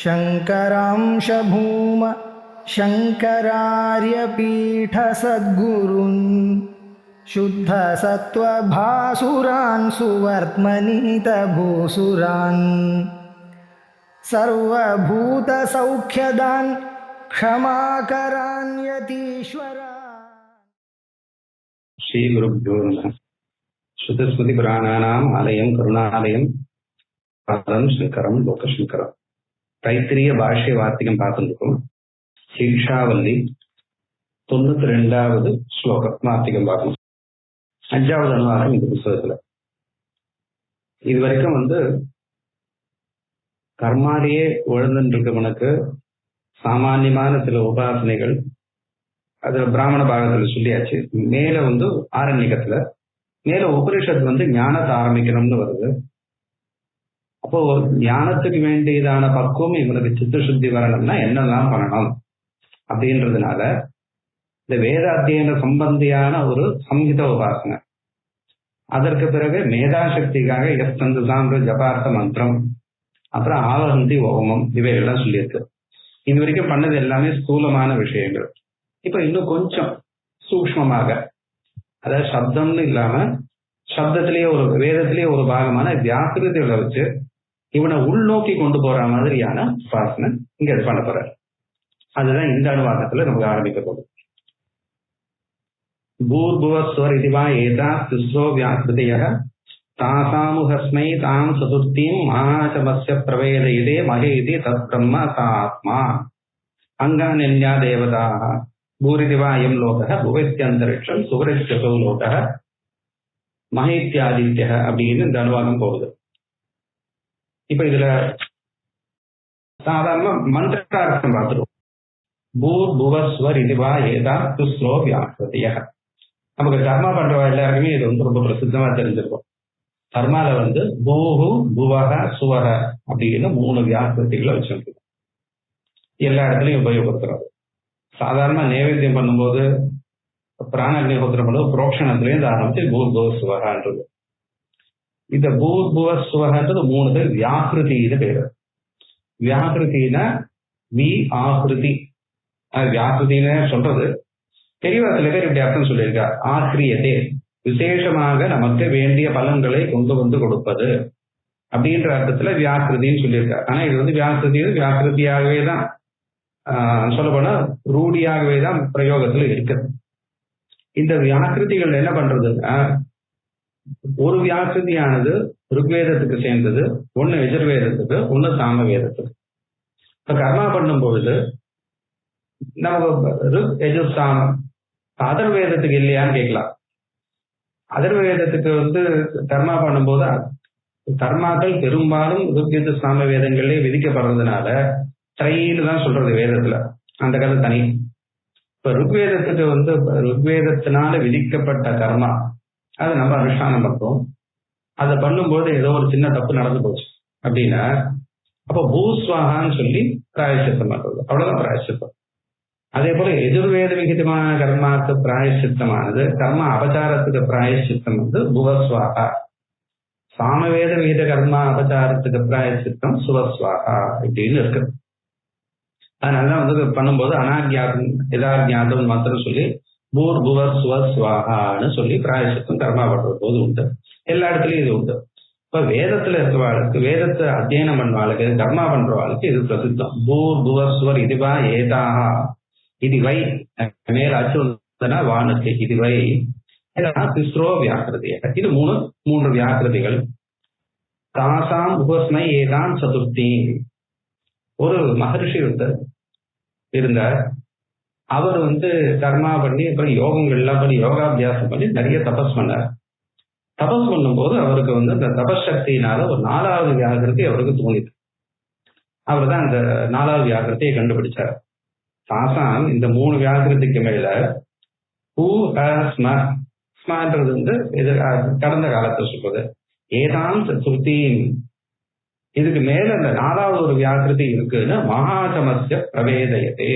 शङ्करांश भूम शङ्करार्यपीठसद्गुरून् शुद्धसत्त्वभासुरान् सुवर्त्मनीतभूसुरान् सर्वभूतसौख्यदान् क्षमाकरान् यतीश्वरान्। श्री गुरुभ्यो नमः। श्रुतिस्मृतिपुराणानाम् आलयं करुणालयं பாதம் சங்கரம் லோகசங்கரம். தைத்திரிய பாஷ்ய வார்த்திகம் பார்த்துருக்கோம். சீக்ஷாவல்லி 92வது ஸ்லோகம் வார்த்திகம் பார்க்கணும். 5வது அனுவாதம் இந்த புத்தகத்துல. இது வரைக்கும் கர்மாலேயே உழந்துருக்கவனுக்கு சாமான்யமான சில உபாசனைகள் அது பிராமண பாகத்துல சொல்லியாச்சு. மேல ஆரண்யகத்துல மேல உபனிஷத்து ஞானத்தை ஆரம்பிக்கணும்னு வருது. அப்போ ஞானத்துக்கு வேண்டியதான பக்குவம் இவனுக்கு சித்த சுத்தி வரணும்னா என்னெல்லாம் பண்ணணும் அப்படின்றதுனால இந்த வேத அத்தியன சம்பந்தியான ஒரு சம்ஹித உபாசனை, அதற்கு பிறகு மேதாசக்திக்காக எஸ்தந்து சான்ற ஜபார்த்த மந்திரம், அப்புறம் ஆவகந்தி ஓமம், இவைகள்லாம் சொல்லியிருக்கு. இது வரைக்கும் பண்ணது எல்லாமே ஸ்தூலமான விஷயங்கள். இப்ப இன்னும் கொஞ்சம் சூக்ஷ்மமாக, அதாவது சப்தம்னு இல்லாம சப்தத்திலேயே ஒரு வேதத்திலேயே ஒரு பாகமான வியாக்கிருதிகளை வச்சு இவனை உள்நோக்கி கொண்டு போற மாதிரியான உபாசனை இங்க அது பண்ண போறாரு. அதுதான் இந்த அனுவாதத்துல நமக்கு ஆரம்பிக்க போகுது. பூர்புவஸ்வர் இதுவா ஏதா திஸ்ரோ வியாக்கிருதிய தாசாமுகஸ்மை தாம் சதுர்த்தீம் மகாசமஸ்ய பிரவேதயிதே மகேதி தத் பிரம்ம சாத்மா அங்கான்யா தேவதா பூரிதிவாயம் லோக புவத்தியந்தரிக்ஷம் சுவரிச்சோ லோக மகேத்தியாதித்ய அப்படின்னு இந்த அனுவாதம் போகுது. இப்ப இதுல சாதாரண மந்திரார்த்தம் பார்த்துருவோம். பூர் புவஸ்வர் இதுவா ஏதா துஸ்ரோ வியாக்கிருதிய. நமக்கு கர்மா பண்றவா எல்லாருக்குமே இது ரொம்ப பிரசித்தமா தெரிஞ்சிருக்கும். கர்மால பூஹு புவக சுவக அப்படின்னு 3 வியாக்கிருதிகளை வச்சிருக்கோம். எல்லா இடத்துலையும் உபயோகப்படுத்துறது. சாதாரண நைவேத்தியம் பண்ணும்போது பிராணாக்னிஹோத்திரம் பண்ணும்போது புரோக்ஷணத்திலேருந்து ஆரம்பிச்சு பூர் புவ சுவகன்றது. இந்த பூர் புவ சுவகன்றது 3 பேர் வியாக்கிருதின்னு பேரு. வியாக்கிருத்தினா வி ஆகிருதி. வியாக்கிருத்தின்னு சொல்றது தெளிவா சில பேர் இப்படி அர்த்தம் சொல்லியிருக்கா. ஆக்கிரியதே விசேஷமாக நமக்கு வேண்டிய பலன்களை கொண்டு கொடுப்பது அப்படின்ற அர்த்தத்துல வியாக்கிருதின்னு சொல்லியிருக்கா. ஆனா இது வியாக்கிருதியாகவே தான் சொல்லப்போனா ரூடியாகவே தான் பிரயோகத்துல இருக்குது. இந்த வியாக்கிருதிகள் என்ன பண்றதுன்னா, ஒரு வியாக்கிருதியானது ருக்வேதத்துக்கு சேர்ந்தது, ஒன்னு எஜுர்வேதத்துக்கு, ஒன்னு சாம வேதத்துக்கு. இப்ப கர்மா பண்ணும் பொழுது நம்ம ருக் எஜுர் சாமம் அதர்வேதத்துக்கு இல்லையான்னு கேட்கலாம். அதர்வேதத்துக்கு கர்மா பண்ணும்போது கர்மாக்கள் பெரும்பாலும் ருக் எஜுர் சாம வேதங்களே விதிக்கப்படுறதுனால த்ரைன்னு தான் சொல்றது வேதத்துல. அந்த கதை தனி. இப்ப ருக்வேதத்துக்கு ருக்வேதத்தினால விதிக்கப்பட்ட கர்மா அதை நம்ம அனுஷ்டானம் பண்றோம். அதை பண்ணும்போது ஏதோ ஒரு சின்ன தப்பு நடந்து போச்சு அப்படின்னா அப்போ பூஸ்வாகான்னு சொல்லி பிராயசித்தம் பண்றது, அவ்வளவுதான் பிராயசித்தம். அதே போல எதிர்வேத விகிதமான கர்மாக்கு பிராயசித்தமானது, கர்மா அபச்சாரத்துக்கு பிராயசித்தம் புவஸ்வாகா. சாமவேத விகித கர்மா அபச்சாரத்துக்கு பிராயசித்தம் சுவஸ்வாகா இப்படின்னு இருக்கு. அதனாலதான் பண்ணும்போது அனாக்யாதம் எதாக்ஞாதம் மாத்திரம் சொல்லி பூர் புவர் சுவஸ்வாகான்னு சொல்லி பிராயசித்தம் கர்மா பண்ற போது உண்டு. எல்லா இடத்துலயும் இது உண்டு. இப்ப வேதத்துல இருக்கிறவாளுக்கு, வேதத்தை அத்தியனம் பண்றவாளுக்கு, கர்மா பண்றவாளுக்கு இது பிரசித்தம். பூர் புவர் சுவர் இதுவா ஏதாகா இதுவை மேல அச்சுனா வானத்தை இதுவை திஸ்ரோ வியாக்கிருதிய. இது 3 வியாக்கிருதிகள். தாசாம் உபஸ்மை ஏதான் சதுர்த்தி. ஒரு மகர்ஷி இருந்தார். அவர் கர்மா பண்ணி அப்புறம் யோகங்கள்லாம் பண்ணி யோகாபியாசம் பண்ணி நிறைய தபஸ் பண்ணார். தபஸ் பண்ணும்போது அவருக்கு இந்த தபஸ் சக்தியினால ஒரு 4வது வியாகிருதி அவருக்கு தோணிது. அவர் தான் இந்த 4வது வியாகிருதியை கண்டுபிடிச்சார். தாசாம் இந்த 3 வியாகிருதிக்கு மேல பூ ஸ்மன்றது கடந்த காலத்தை சொல்றது. ஏதான் சதுர்த்தி, இதுக்கு மேல இந்த 4வது ஒரு வியாக்கிருதி இருக்குன்னு மகாசமஸ்ய பிரவேதயதே.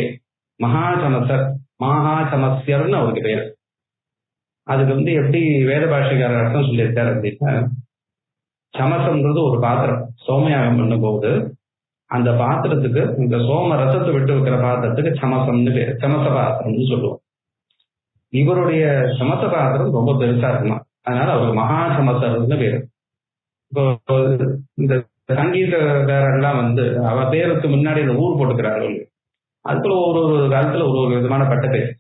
மகாசமஸ்யர்னு அவருக்கு பேர். அதுக்கு எப்படி வேத பாஷைக்காரர் அர்த்தம் சொல்லியிருக்காரு அப்படின்னா, சமசம்ன்றது ஒரு பாத்திரம். சோமயாகம் பண்ணும்போது அந்த பாத்திரத்துக்கு இந்த சோம ரசத்தை விட்டு வைக்கிற பாத்திரத்துக்கு சமசம்னு பேரு, சமச பாத்திரம்னு சொல்லுவோம். இவருடைய சமச பாத்திரம் ரொம்ப பெருசா இருக்குமா, அதனால அவருக்கு மகா சமசர்னு பேரு. இப்போ இந்த சங்கீதக்காரெல்லாம் அவ பேருக்கு முன்னாடி இந்த ஊர் போட்டுக்கிறார்கள், அதுக்குள்ள ஒரு ஒரு காலத்துல ஒரு ஒரு விதமான பட்ட பேர்.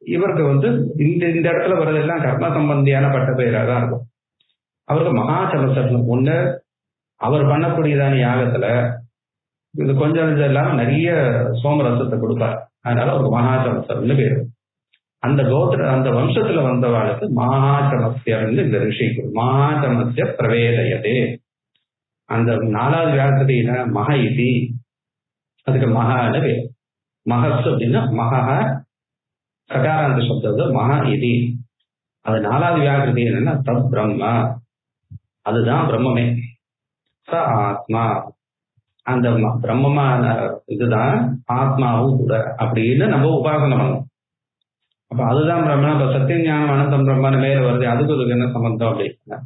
இவருக்கு இந்த இந்த இடத்துல வர்றதெல்லாம் கர்ம சம்பந்தியான பட்ட பெயராக தான் இருக்கும். அவருக்கு மகா சமசர்னு ஒண்ணு, அவர் பண்ணக்கூடியதான யாகத்துல இது கொஞ்சம் இல்லாம நிறைய சோமரசத்தை கொடுப்பார், அதனால அவருக்கு மகா சமசர்னு பேரு. அந்த அந்த வம்சத்துல வந்தவாளுக்கு மகாசமஸ்யர்னு இந்த ரிஷிக்கு மகாசமஸ்ய பிரவேதயதே. அந்த 4வது வியாக்கிரதையில மக இதி, அதுக்கு மகான்னு பேர். மகஸ் அப்படின்னா மகா சகாராந்த சப்தம் மகா இதி. அது 4வது வியாக்கிரதை என்னன்னா தத் பிரம்ம, அதுதான் பிரம்மமே. ச ஆத்மா, அந்த பிரம்மமான இதுதான் ஆத்மாவும் கூட அப்படின்னு நம்ம உபாசனை பண்ணணும். அப்ப அதுதான் பிரம்மன். இப்ப சத்திய ஞானம் அனந்தம் பிரம்மன் மேல வருது, அதுக்கு என்ன சம்பந்தம் அப்படின்னா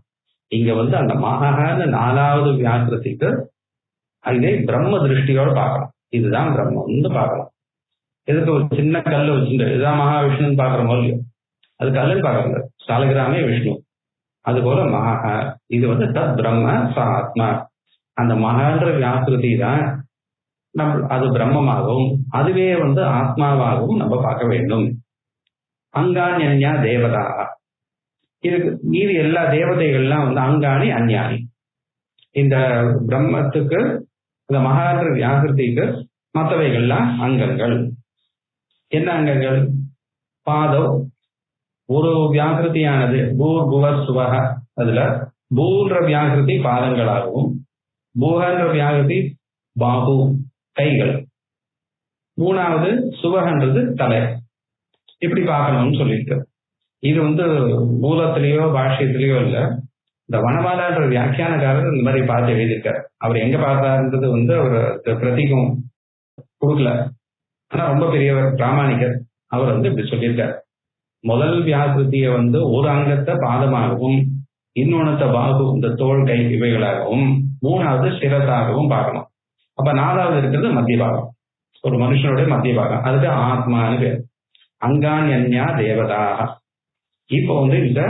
இங்க அந்த மகான்னு 4வது வியாக்கிரதைக்கு இதை பிரம்ம திருஷ்டியோட பார்க்கலாம். இதுதான் பிரம்மம்னு பார்க்கலாம். எதுக்கு ஒரு சின்ன கல்லு வச்சுட்டு இதுதான் மகாவிஷ்ணுன்னு பாக்குறோமோ இல்லையோ, அது கல்லுன்னு பார்க்கறது, சாலகிராமே விஷ்ணு. அது போல மகா இது தத் பிரம்ம ச ஆத்மா. அந்த மகான்ற வியாக்கிருதி தான் அது பிரம்மமாகவும் அதுவே ஆத்மாவாகவும் நம்ம பார்க்க வேண்டும். அங்கான்யா தேவதா, இதுக்கு மீதி எல்லா தேவதைகள்லாம் அங்காணி அஞ்ஞானி. இந்த பிரம்மத்துக்கு இந்த மகான்ற வியாகிருதிக்கு மற்றவைகள்லாம் அங்கங்கள். என்ன அங்கங்கள்? பாதம் ஒரு வியாகிருதியானது பூர் புவ சுவக, அதுல பூன்ற வியாகிருதி பாதங்களாகவும் பூகன்ற வியாகிருதி பாபு கைகள், 3வது சுவகன்றது தலை. இப்படி பார்க்கணும்னு சொல்லியிருக்கு. இது மூலத்திலேயோ பாஷ்யத்திலேயோ இல்ல, இந்த வனமாலான்ற வியாக்கியானக்காரர் இந்த மாதிரி பார்த்து எழுதியிருக்காரு. அவர் எங்க பார்த்தாருன்றது அவர் பிரதிகம் கொடுக்கல, ஆனா ரொம்ப பெரியவர் பிராமணிகர். அவர் இப்படி சொல்லியிருக்காரு. முதல் வியாகிருதிய ஒரு அங்கத்தை பாதமாகவும் இன்னொன்னத்தை பாகு இந்த தோல் கை இவைகளாகவும் 3வது சிரசாகவும் பார்க்கணும். அப்ப 4வது இருக்கிறது மத்திய பாகம், ஒரு மனுஷனுடைய மத்திய பாகம், அதுக்கு ஆத்மான்னு பேர். அங்கான்யா தேவதாக. இப்போ இந்த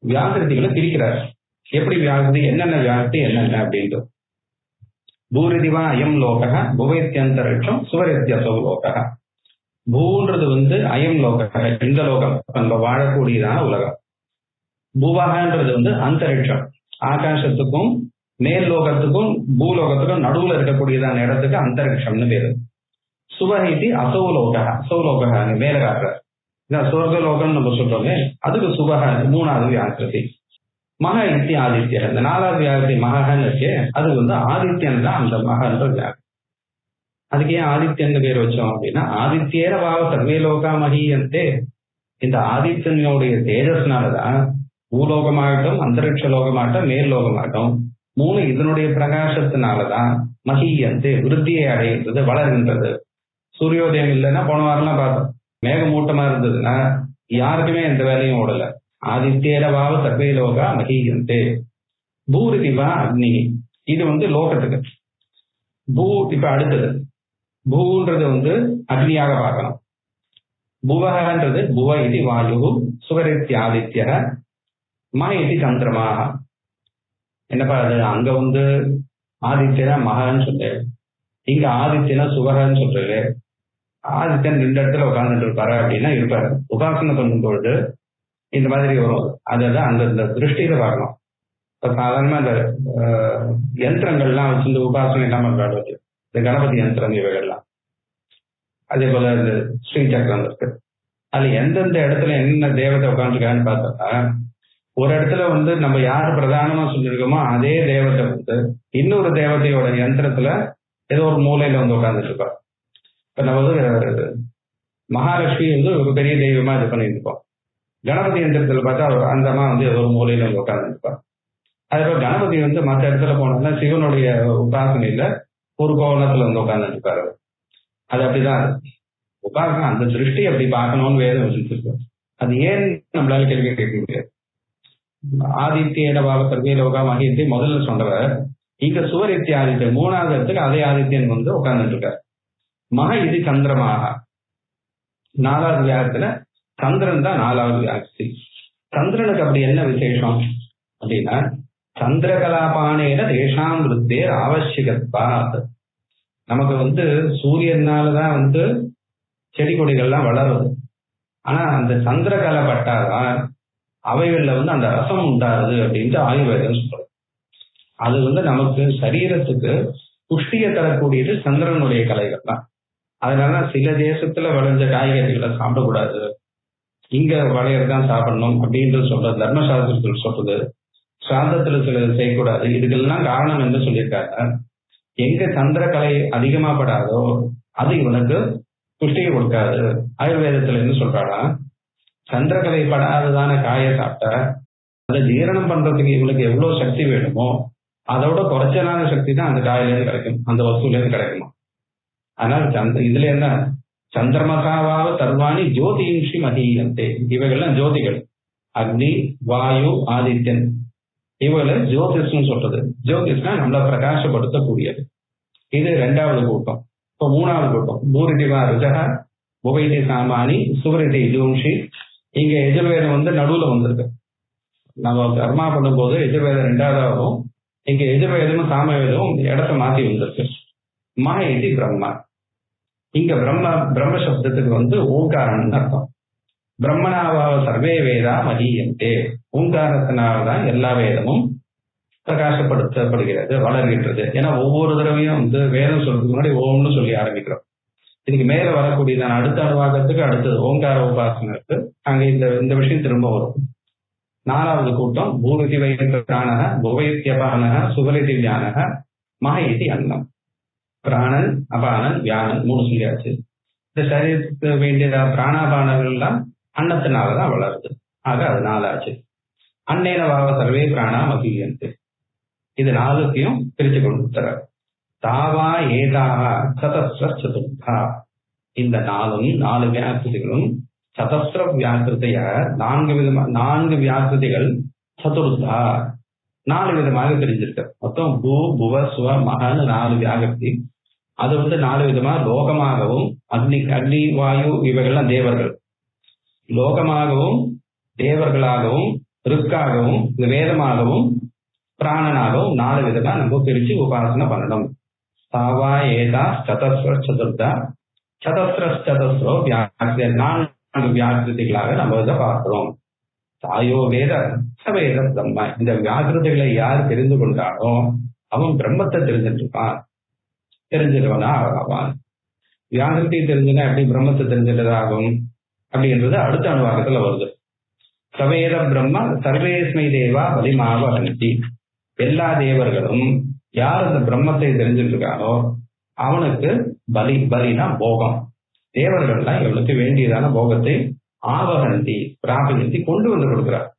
வியாகிருதிகளை பிரிக்கிறார். எப்படி வியாகிருதி, என்னென்ன வியாகிருதி என்னென்ன அப்படின்ட்டு. பூரிதிவா அயம் லோக புவைத்தியந்தரிட்சம் சுவரித்யசோ லோக. பூன்றது அயம் லோக, இந்த லோகம் நம்ம வாழக்கூடியதான உலகம். புவகன்றது அந்தரிட்சம், ஆகாசத்துக்கும் மேல் லோகத்துக்கும் பூலோகத்துக்கும் நடுவுல இருக்கக்கூடியதான இடத்துக்கு அந்தரிட்சம்னு பேரு. சுவஹிதி அசௌலோக, அசௌலோக மேல காட்டுற சொர்க்கலோகம் நம்ம சொல்றோமே, அதுக்கு சுபக 3வது வியாகிருதி. மக இத்தி ஆதித்ய, இந்த 4வது வியாகிருதி மகன்னு இருக்கே, அது ஆதித்யன் தான் அந்த மகன்ற வியாகிருதி. அதுக்கு ஏன் ஆதித்யன் பேர் வச்சோம் அப்படின்னா, ஆதித்யேர பாவ சர்வே லோகா மகியந்தே. இந்த ஆதித்யனுடைய தேஜஸ்னாலதான் பூலோகமாகட்டும் அந்தரிக்ஷ லோகமாகட்டும் மேல் லோகமாகட்டும் 3 இதனுடைய பிரகாசத்தினாலதான் மகியந்தே விருத்தியை அடைகின்றது, வளர்கின்றது. சூரியோதயம் இல்லைன்னா போன வாரம்லாம் பார்த்தோம், மேகமூட்டமா இருந்ததுன்னா யாருக்குமே எந்த வேலையும் ஓடல. ஆதித்யேரவாவ சர்வே லோகா மகியந்தே. பூரிதிவா அக்னி, இது லோகத்துக்கு. பூ இப்ப அடுத்தது பூன்றது அக்னியாக பார்க்கணும். புவகன்றது புவ இது வாயு சுவரித்யாதித்ய ம இது சந்திரமாக. என்னப்பா அது, அங்க ஆதித்யனா மகன்னு சொல்லு, இங்க ஆதித்யனா சுவகன்னு சொல்றது. ஆதித்யன் 2 இடத்துல உட்கார்ந்துட்டு இருப்பாரு அப்படின்னா இருப்பாரு. உபாசனை பண்ணும் பொழுது இந்த மாதிரி வரும். அதான் அந்த திருஷ்டியில பார்க்கணும். இப்ப சாதாரணமா இந்த யந்திரங்கள்லாம் வச்சு இந்த உபாசனை எல்லாம் பண்றாரு, இந்த கணபதி யந்திரம் இவைகள்லாம். அதே போல இந்த ஸ்ரீ சக்கரம் இருக்கு. அதுல எந்தெந்த இடத்துல என்ன தேவதை உட்காந்துருக்கான்னு பார்த்தா, ஒரு இடத்துல நம்ம யாரு பிரதானமா சொல்லியிருக்கோமோ அதே தேவதை இன்னொரு தேவதையோட யந்திரத்துல ஏதோ ஒரு மூலையில உட்கார்ந்துட்டு இருப்பார். இப்ப நம்ம மகாலட்சுமி ஒரு பெரிய தெய்வமா இது பண்ணிட்டு இருக்கோம். கணபதி யந்திரத்துல பார்த்தா அந்த அம்மா ஏதோ ஒரு மூலையில உட்கார்ந்து இருப்பார். அதே போல கணபதி மற்ற இடத்துல போனோம்னா சிவனுடைய உபாசனையில ஒரு கோணத்துல உட்கார்ந்து இருப்பாரு. அது அப்படிதான் உபாசனை, அந்த திருஷ்டி அப்படி பார்க்கணும்னு வேதம் வச்சிருக்கோம். அது ஏன் நம்மளால கேள்வி கேட்க முடியாது. ஆதித்யேன பாவ சர்வே லோகா மகியந்தி முதல்ல சொல்றவர் இங்க சுவரித்தி ஆதித்யன் 3வது இடத்துக்கு அதே ஆதித்யன் வந்து உட்கார்ந்துட்டு இருக்காரு. மக இது சந்திரமாக 4வது வியாகத்துல சந்திரன் தான் 4வது வியாகத்தி. சந்திரனுக்கு அப்படி என்ன விசேஷம் அப்படின்னா, சந்திரகலாபானேன தேசாம் விருத்தேர் அவசியகத்வாத். நமக்கு வந்து சூரியனாலதான் வந்து செடி கொடிகள்லாம் வளருது. ஆனா அந்த சந்திரகலை பட்டாதான் அவைகள்ல வந்து அந்த ரசம் உண்டாருது அப்படின்ட்டு ஆயுர்வேதம் சொல்றது. அது வந்து நமக்கு சரீரத்துக்கு புஷ்டியை தரக்கூடியது சந்திரனுடைய கலைகள் தான். அதனால சில தேசத்துல விளைஞ்ச காய்கறிகளை சாப்பிடக்கூடாது, இங்க விளையறதான் சாப்பிடணும் அப்படின்றது சொல்றது தர்மசாஸ்திரத்தில் சொல்றது. சாந்தத்துல சிலது செய்யக்கூடாது. இதுக்கெல்லாம் காரணம் என்ன சொல்லியிருக்காங்க, எங்க சந்திரகலை அதிகமா படாதோ அது இவனுக்கு புஷ்டியை கொடுக்காது. ஆயுர்வேதத்துல என்ன சொல்றானா, சந்திரகலை படாததான காயை சாப்பிட்டா அதை ஜீரணம் பண்றதுக்கு இவனுக்கு எவ்வளவு சக்தி வேணுமோ அதோட குறைச்சலான சக்தி தான் அந்த காயில இருந்து கிடைக்கும், அந்த வசூல இருந்து கிடைக்குமா. அதனால இதுல என்ன, சந்திரமகாவாவ சர்வாணி ஜோதிஷி மதீயந்தே. இவைகள்லாம் ஜோதிகள். அக்னி, வாயு, ஆதித்யன் இவங்களை ஜோதிஷ்னு சொல்றது. ஜோதிஷ்னா நம்மளை பிரகாசப்படுத்தக்கூடியது. இது 2வது கூட்டம். இப்போ 3வது கூட்டம் பூரிதிவா ருஜக புகைதி சாமானி சுவரிதி ஜூம்ஷி. இங்க எஜுர்வேதம் வந்து நடுவுல வந்திருக்கு. நம்ம கர்மா பண்ணும்போது எஜுர்வேதம் 2வதாகவும் இங்க எஜுர்வேதமும் சாமவேதமும் இடத்த மாத்தி வந்திருக்கு. மக இது பிரம்மா. இங்க பிரம்ம சப்தத்துக்கு வந்து ஓங்காரம்னு அர்த்தம். பிரம்மனாவாவ சர்வே வேதா மதீயந்தே. ஓங்காரத்தினால்தான் எல்லா வேதமும் பிரகாசப்படுத்தப்படுகிறது, வளர்கின்றது. ஏன்னா ஒவ்வொரு தடவையும் வந்து வேதம் சொல்றதுக்கு முன்னாடி ஓம்னு சொல்லி ஆரம்பிக்கிறோம். இதுக்கு மேல வரக்கூடியதான அடுத்த அனுவாகத்துக்கு அடுத்தது ஓங்கார உபாசனை இருக்கு. அங்க இந்த விஷயம் திரும்ப வரும். 4வது கூட்டம் பூரிதி வைத்தியானக புவைத்தியபானக சுவரிதி வியானக மக இது அன்னம். பிராணன், அபானன், வியானன் 3 சொல்லியாச்சு. இந்த சரீரத்துக்கு வேண்டிய பிராணாபானங்கள் எல்லாம் அன்னத்தினாலதான் வளருது. ஆக அது 4 ஆச்சு. அன்னேன வாவ சர்வே பிராணா மகியந்து. இது 4த்தையும் பிரிச்சு கொடுத்துற. தாவா ஏதாக சதஸ்ர சதுர்த்தா. இந்த 4 வியாக்கிருதிகளும் சதஸ்ர வியாக்கிருதைய 4 வியாக்கிருதிகள் சதுர்த்தா 4 விதமாக பிரிஞ்சிருக்கு. மொத்தம் பூ புவ சுவ மகன்னு 4 வியாகிருதி. அது வந்து 4 விதமா லோகமாகவும் அக்னி வாயு இவைகள்லாம் தேவர்கள், லோகமாகவும் தேவர்களாகவும் ருக்காகவும் வேதமாகவும் பிராணனாகவும் 4 விதமா நம்ம பிரிச்சு உபாசனை பண்ணணும். சாவா ஏதா சதஸ்ர சதுர்த்தா சதஸ்ரோ வியாக்கிய 4 வியாக்கிருதிகளாக நம்ம இதை பார்க்கிறோம். சாயோ வேத சவேத பிரம்ம. இந்த வியாகிருதிகளை யார் தெரிந்து கொண்டானோ அவன் பிரம்மத்தை தெரிஞ்சிருப்பான், தெரிஞ்சிருவனா ஆவான். வியாகிருதி தெரிஞ்சுனா எப்படி பிரம்மத்தை தெரிஞ்சிட்டதாகும் அப்படின்றது அடுத்த அனுவாகத்துல வருது. சவேத பிரம்ம சர்வேஸ்மை தேவா பலிமாவகந்தி. எல்லா தேவர்களும் யார் அந்த பிரம்மத்தை தெரிஞ்சிட்டு இருக்கானோ அவனுக்கு பலினா போகம். தேவர்கள்லாம் இவனுக்கு வேண்டியதான போகத்தை ஆவகந்தி பிராபகந்தி கொண்டு வந்து கொடுக்கிறார்.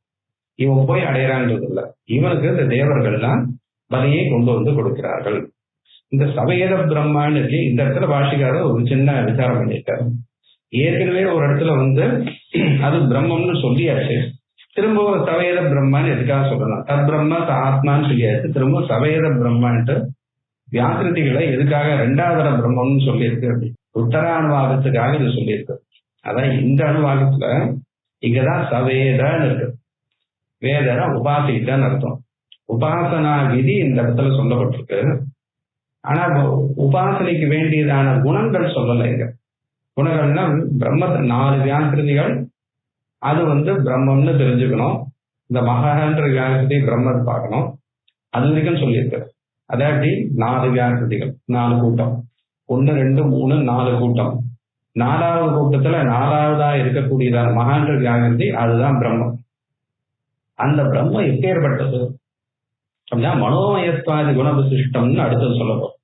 இவன் போய் அடையறான்றது இல்ல, இவனுக்கு இந்த தேவர்கள்லாம் பலியை கொண்டு வந்து கொடுக்கிறார்கள். இந்த சவேத பிரம்மான்னு இந்த இடத்துல பாஷிக்காரர் ஒரு சின்ன விசாரம் பண்ணியிருக்காரு. ஏற்கனவே ஒரு இடத்துல வந்து அது பிரம்மம்னு சொல்லியாச்சு, திரும்ப சவேத பிரம்மான்னு எதுக்காக சொல்லலாம். தத் பிரம்ம ஆத்மான்னு சொல்லியாச்சு, திரும்ப சவேத பிரம்மான்ட்டு வியாக்கிருதிகளை எதுக்காக 2வது பிரம்மம்னு சொல்லியிருக்கு அப்படி உத்தரானுவாகத்துக்காக இது சொல்லியிருக்கு. அதான் இந்த அனுவாகத்துல இங்கதான் சவேதன்னு இருக்கு. வேதனா உபாசித்தான்னு அர்த்தம். உபாசனா விதி இந்த இடத்துல சொல்லப்பட்டிருக்கு. ஆனா உபாசனைக்கு வேண்டியதான குணங்கள் சொல்லலை இங்க. குணங்கள்னா பிரம்ம 4 வியாக்கிருதிகள் அது வந்து பிரம்மம்னு தெரிஞ்சுக்கணும். இந்த மகன்ற வியாக்கிருதி பிரம்மத்தை பார்க்கணும், அது வரைக்கும் சொல்லியிருக்கு. அதாவது 4 வியாக்கிருதிகள் 4 கூட்டம், 1 2 3 4 கூட்டம். 4வது கூட்டத்துல 4வதா இருக்கக்கூடியதான மகான்ற வியாகிருதி அதுதான் பிரம்மம். அந்த பிரம்மம் எப்பேற்பட்டது அப்படின்னா மனோமயத்வாதி குணவிசிஷ்டம்னு அடுத்தது சொல்லப்போம்.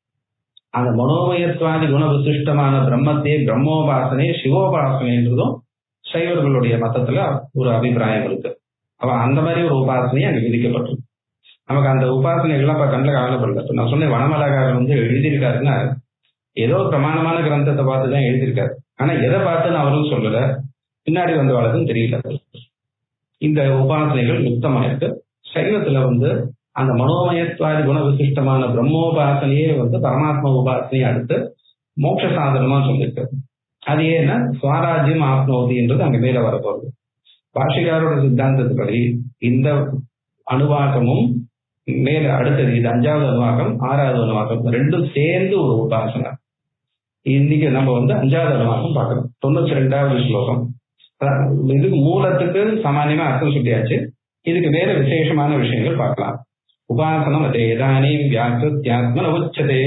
அந்த மனோமயத்வாதி குணவிசிஷ்டமான பிரம்மத்தையே பிரம்மோபாசனை சிவோபாசனைன்றதும் சைவர்களுடைய மதத்துல ஒரு அபிப்பிராயம் இருக்கு. அவ அந்த மாதிரி ஒரு உபாசனையை அங்க விதிக்கப்பட்டிருக்கு. நமக்கு அந்த உபாசனைகள்லாம் இப்ப கண்ணில் காணப்படல. நான் சொன்னேன் வனமலகாரர் வந்து எழுதியிருக்காருன்னா ஏதோ பிரமாணமான கிரந்தத்தை பார்த்துதான் எழுதியிருக்காரு. ஆனா எதை பார்த்துன்னு அவரும் சொல்லல, பின்னாடி வந்தவாளுக்கும் தெரியல. இந்த உபாசனைகள் யுக்தமா இருக்கு. சைவத்துல வந்து அந்த மனோமயத்வாதி குண விசிஷ்டமான பிரம்மோபாசனையே பரமாத்மா உபாசனையை அடுத்து மோட்ச சாதனமா சொல்லிருக்கு. அது ஏன்னா ஸ்வராஜ்யம் ஆப்னோதின்றது அங்க மேல வரப்போகுது. பாஷிகாரோட சித்தாந்தத்துப்படி இந்த அணுவாக்கமும் மேல அடுத்தது, இது 5வது அணுவாக்கம் 6வது அணுவாக்கம் ரெண்டும் சேர்ந்து ஒரு உபாசனை. இன்னைக்கு நம்ம 5வது அணுவாக்கம் பார்க்கணும். 92வது ஸ்லோகம். இதுக்கு மூலத்துக்கு சாமானியமா அர்த்தம் சொல்லியாச்சு. இதுக்கு வேற விசேஷமான விஷயங்கள் பார்க்கலாம். உபாசனம் அதேதானி வியாக்கிருத்யாத்மன உச்சதே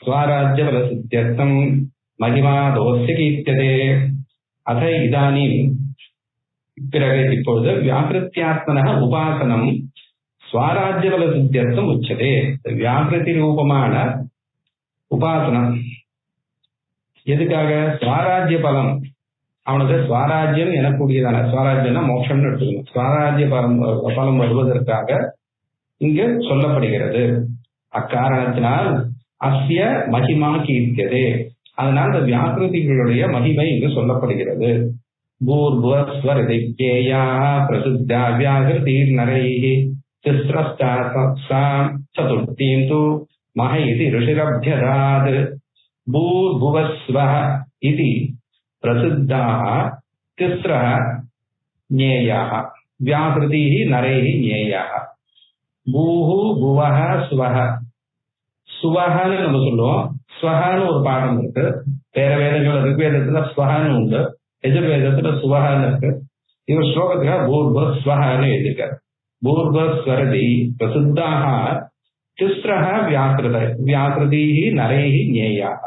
ஸ்வராஜ்ய பல சித்தியர்த்தம் மகிமா தோஸ்ய கீர்த்தியதே. அத இதானி பிறகு இப்பொழுது வியாக்கிருத்தியாத்மன உபாசனம் ஸ்வராஜ்ய பல சித்தியர்த்தம் உச்சதே. வியாக்கிருதி ரூபமான உபாசனம் எதுக்காக? ஸ்வராஜ்ய பலம், அவனுக்கு ஸ்வராஜ்யம் எனக்கூடியதான, ஸ்வராஜ்யம்னா மோட்சம்னு எடுத்துக்கணும். ஸ்வராஜ்ய பலம் வருவதற்காக இங்கு சொல்லப்படுகிறது. அக்காரணத்தினால் அஸ்ய மகிமா கீர்த்தியதே, அதனால் இந்த வியாக்கிருதிகளுடைய மகிமை இங்கு சொல்லப்படுகிறது. பூர்வஸ்வரிதேயா பிரசித்தா வியாகிருதீர் நரைஹி திஸ்ரஸ்தாம் சதுர்த்தீம் து மஹ இதி ரிஷிரப்யதாத். பூர்புவஸ்வஹ இதி பிரசித்தாः திஸ்ரः ஞேயாः வியாகிருதீஹி நரைஹி ஞேயாः. பூஹு புவஹ சுவஹ. சுவஹன்னு நம்ம சொல்லுவோம். ஸ்வஹன்னு ஒரு பாடம் இருக்கு. வேற வேதங்கள் ரிக்வேதத்துல ஸ்வஹன்னு உண்டு, எஜுர்வேதத்துல சுவஹன்னு இருக்கு. இவர் ஸ்லோகத்துக்காக பூர்வ ஸ்வஹன்னு எழுதியிருக்காரு. பூர்வஸ்வரதி பிரசித்தாக திஸ்ரஹ வியாகிருதீஹி நரைஹி ஞேயாः.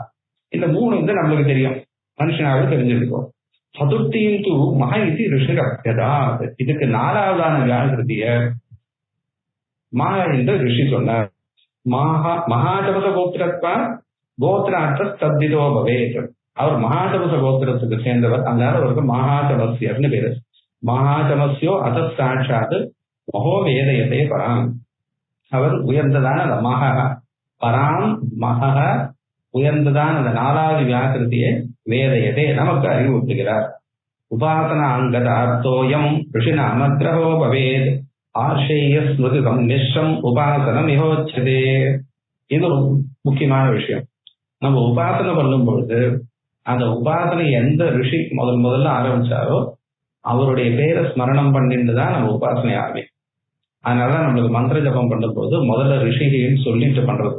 இந்த 3 நம்மளுக்கு தெரியும், மனுஷனாவது தெரிஞ்சிருக்கோம். சதுர்த்தியும் தூ மஹ இதி ரிஷிரப்யதாத். இதுக்கு 4வதான வியாகிருதிய மகா என்று ரிஷி சொன்னார். மகாதபச கோத்திரத்வா கோத்திரார்த்த தத்திதோ பவேத். அவர் மகாதபச கோத்திரத்துக்கு சேர்ந்தவர், அதனால அவருக்கு மகாதமஸ்யர்னு பேரு. மகாதமஸ்யோ அத சாட்சாத் மகோ வேதயத்தை பராம். அவர் உயர்ந்ததான அந்த மக பராம் மக உயர்ந்ததான அந்த 4வது வியாக்கிருதியை வேதயத்தை நமக்கு அறிவுறுத்துகிறார். உபாசனா அங்கத அர்த்தோயம் ரிஷிநாம கிரகோ பவேத் ஆர்ஷேய ஸ்மிருதி சம்மிஷ்ரம் உபாசனம் மிகோச்சதே. இது ஒரு முக்கியமான விஷயம். நம்ம உபாசனை பண்ணும் பொழுது அந்த உபாசனை எந்த ரிஷி முதல்ல ஆரம்பிச்சாரோ அவருடைய பேரை ஸ்மரணம் பண்ணிட்டு தான் நம்ம உபாசனை ஆரம்பிக்கும். அதனாலதான் நம்மளுக்கு மந்திர ஜபம் பண்ணும் போது முதல்ல ரிஷிகைன்னு சொல்லிட்டு பண்றது.